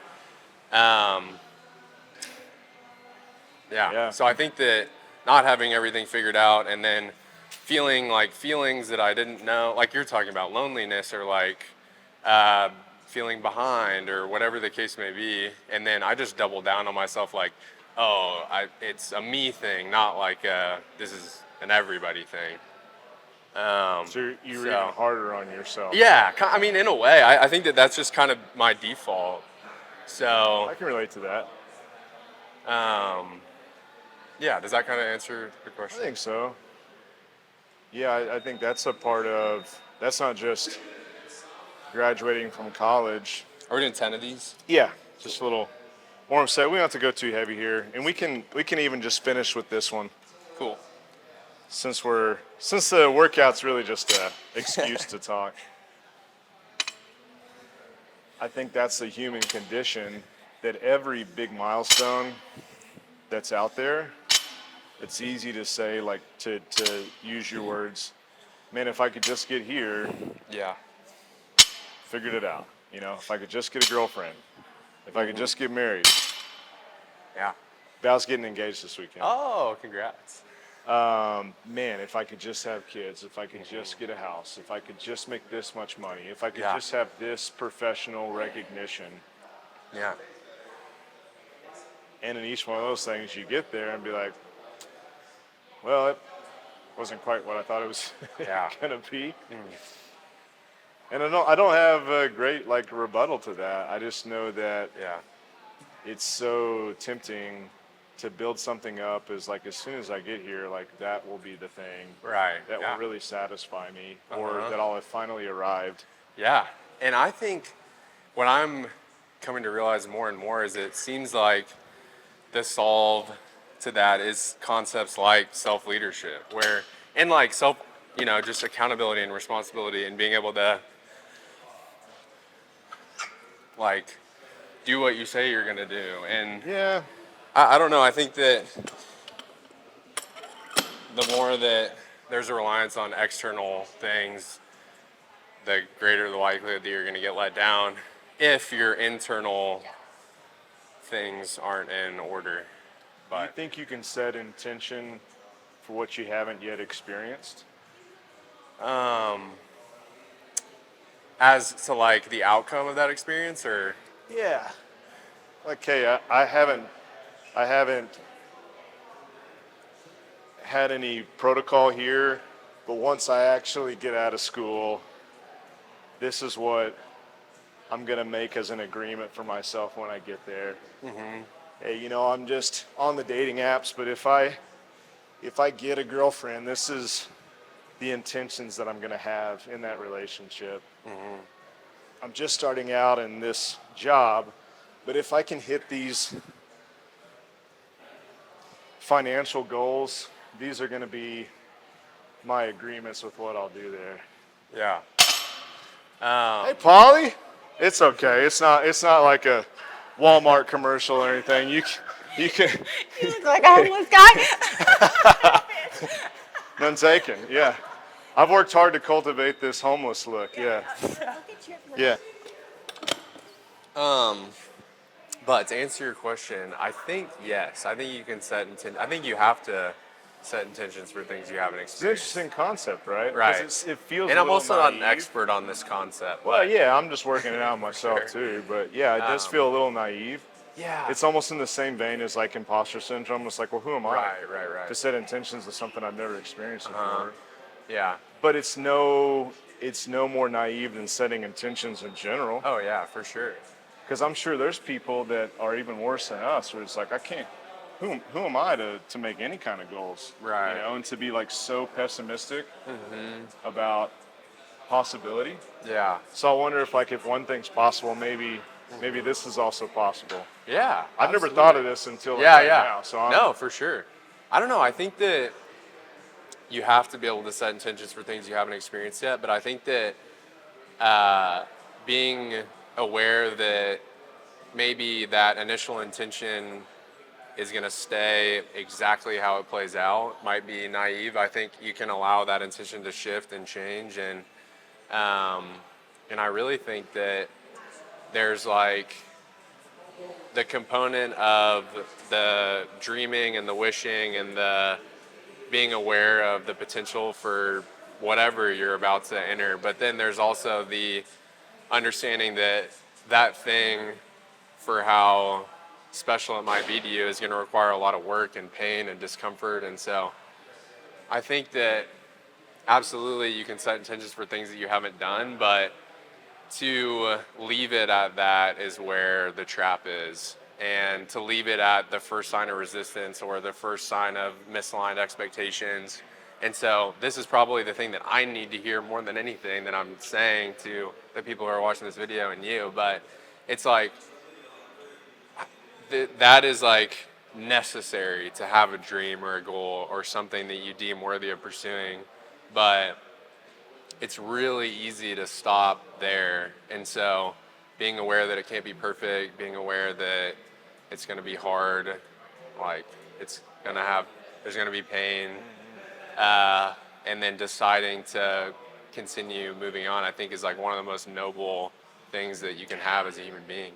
Um, Yeah. So I think that not having everything figured out and then feeling like feelings that I didn't know, like you're talking about loneliness or like uh, feeling behind or whatever the case may be, and then I just double down on myself like, oh, it's a me thing, not like this is an everybody thing. So you were So even harder on yourself. yeah, I mean, in a way, I think that that's just kind of my default. I So can relate to that. yeah, does that kind of answer the I question? think so. Yeah, I think that's a part of, that's not just graduating from college. Are we doing 10 of these? Yeah, just a little warm set. We don't have to go too heavy here, and we can even just finish with this one Cool. since the workout's really just an excuse to talk. I think that's the human condition, that every big milestone that's out there, it's easy to say, like, to use your words, man, if I could just get here, Yeah. figured it out. If I could just get a girlfriend, if I could just get married. Yeah. Val's getting engaged this weekend. Oh, congrats. Man, if I could just have kids, if I could just get a house, if I could just make this much money, if I could Yeah. just have this professional recognition. Yeah. And in each one of those things, you get there and be like, well, it wasn't quite what I thought it was Yeah. gonna be. And I don't have a great rebuttal to that. I just know that Yeah. it's so tempting to build something up as soon as I get here, that will be the thing Right. that Yeah. will really satisfy me, or Uh-huh. that I'll have finally arrived. Yeah. And I think what I'm coming to realize more and more is it seems like the solve to that is concepts like self-leadership, where, and like just accountability and responsibility and being able to like do what you say you're going to do. And Yeah, I don't know. I think that the more that there's a reliance on external things, the greater the likelihood that you're going to get let down if your internal things aren't in order. I But think you can set intention for what you haven't yet experienced. as to like the outcome of that experience, or Yeah. Hey, I haven't had any protocol here, but once I actually get out of school, this is what I'm gonna make as an agreement for myself when I get there. Hey, I'm just on the dating apps, but if I get a girlfriend, this is the intentions that I'm gonna have in that relationship. I'm just starting out in this job, but if I can hit these financial goals, these are going to be my agreements with what I'll do there. Yeah. Hey, Polly. It's okay. It's not like a Walmart commercial or anything. You can. You look like a homeless guy. None taken. Yeah. I've worked hard to cultivate this homeless look. Yeah. Yeah. But to answer your question, I think yes. I think you can I think you have to set intentions for things you haven't It's an experienced. interesting concept, right? 'Cause Right. It feels. And a I'm little also not an naive. expert on this concept. Well, but, yeah, I'm just working it out myself sure. too. But yeah, it does feel a little naive. Yeah. It's almost in the same vein as like imposter syndrome. It's like, well, who am I right. to set intentions to something I've never experienced before? Yeah. But it's no more naive than setting intentions in general. Oh yeah, for sure. Because I'm sure there's people that are even worse than us, where it's like, I can't. Who am I to make any kind of goals? Right. You know, and to be like so pessimistic about possibility. Yeah. So I wonder if one thing's possible, maybe this is also possible. Yeah. I've never thought of this until like Yeah, right yeah. now. So No, for sure. I don't know. I think that you have to be able to set intentions for things you haven't experienced yet. But I think that being aware that maybe that initial intention is going to stay exactly how it plays out might be naive. I think you can allow that intention to shift and change, and I really think that there's like the component of the dreaming and the wishing and the being aware of the potential for whatever you're about to enter, but then there's also the understanding that that thing, for how special it might be to you, is going to require a lot of work and pain and discomfort. And so I think that absolutely you can set intentions for things that you haven't done, but to leave it at that is where the trap is. And to leave it at the first sign of resistance or the first sign of misaligned expectations. And so this is probably the thing that I need to hear more than anything that I'm saying to the people who are watching this video and you, but it's like, that is like necessary to have a dream or a goal or something that you deem worthy of pursuing, but it's really easy to stop there. And so being aware that it can't be perfect, being aware that it's going to be hard, like there's going to be pain, and then deciding to continue moving on, I think is like one of the most noble things that you can have as a human being.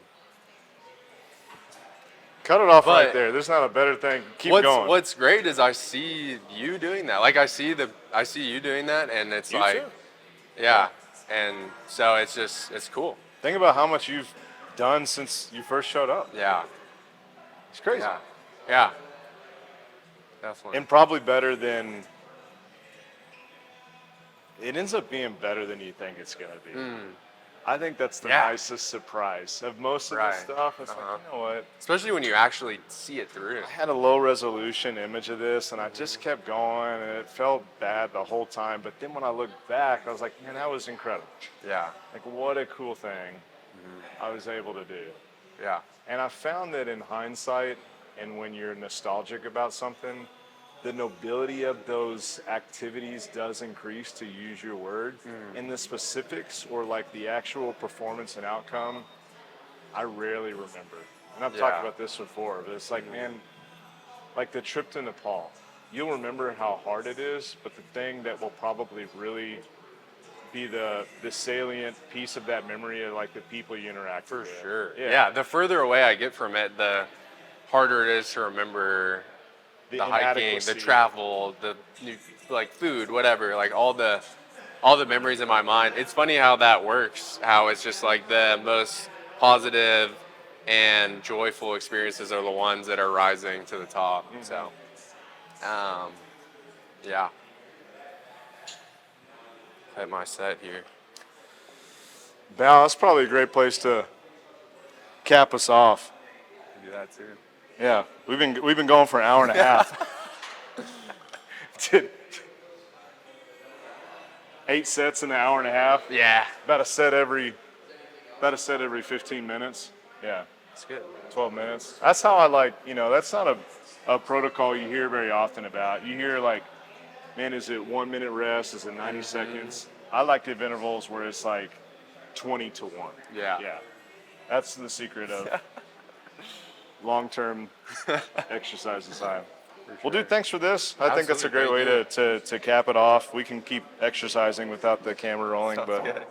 cut it off But right there. There's not a better thing. Keep going. What's great is I see you doing that. Like I see you doing that, and it's You like, too. yeah, and so it's cool. Think about how much you've done since you first showed up. Yeah, It's crazy. yeah, definitely. And probably better than. It ends up being better than you think it's gonna be. I think that's the Yeah. nicest surprise of most of Right. this stuff. It's like, you know what? Especially when you actually see it through. I had a low resolution image of this, and I just kept going, and it felt bad the whole time. But then when I looked back, I was like, man, that was incredible. Yeah, Like, what a cool thing I was able to do. yeah, And I found that in hindsight, and when you're nostalgic about something, the nobility of those activities does increase, to use your word. And the specifics or like the actual performance and outcome, I rarely remember. And I've talked Yeah. about this before, but it's like, man, like the trip to Nepal, you'll remember how hard it is, but the thing that will probably really be the salient piece of that memory are like the people you interact for with. sure. Yeah, the further away I get from it, the harder it is to remember the hiking, the inadequacy. travel, the like food, whatever, like all the memories in my mind. It's funny how that works, how it's just like the most positive and joyful experiences are the ones that are rising to the top. So, yeah. Hit my set here. Val, that's probably a great place to cap us off. Do that too. Yeah, we've been going for an hour and a half. Did 8 sets in an hour and a half. Yeah. About a set every 15 minutes. Yeah, It's good. 12 minutes. That's how I like. That's not a a protocol you hear very often about. You hear like, man, is it 1 minute rest? Is it 90 seconds? I like to have intervals where it's like 20 to 1. Yeah. Yeah. That's the secret of long-term exercise design. Well, dude, thanks for this. I think that's a great way Absolutely. to cap it off. We can keep exercising without the camera rolling, Sounds but good.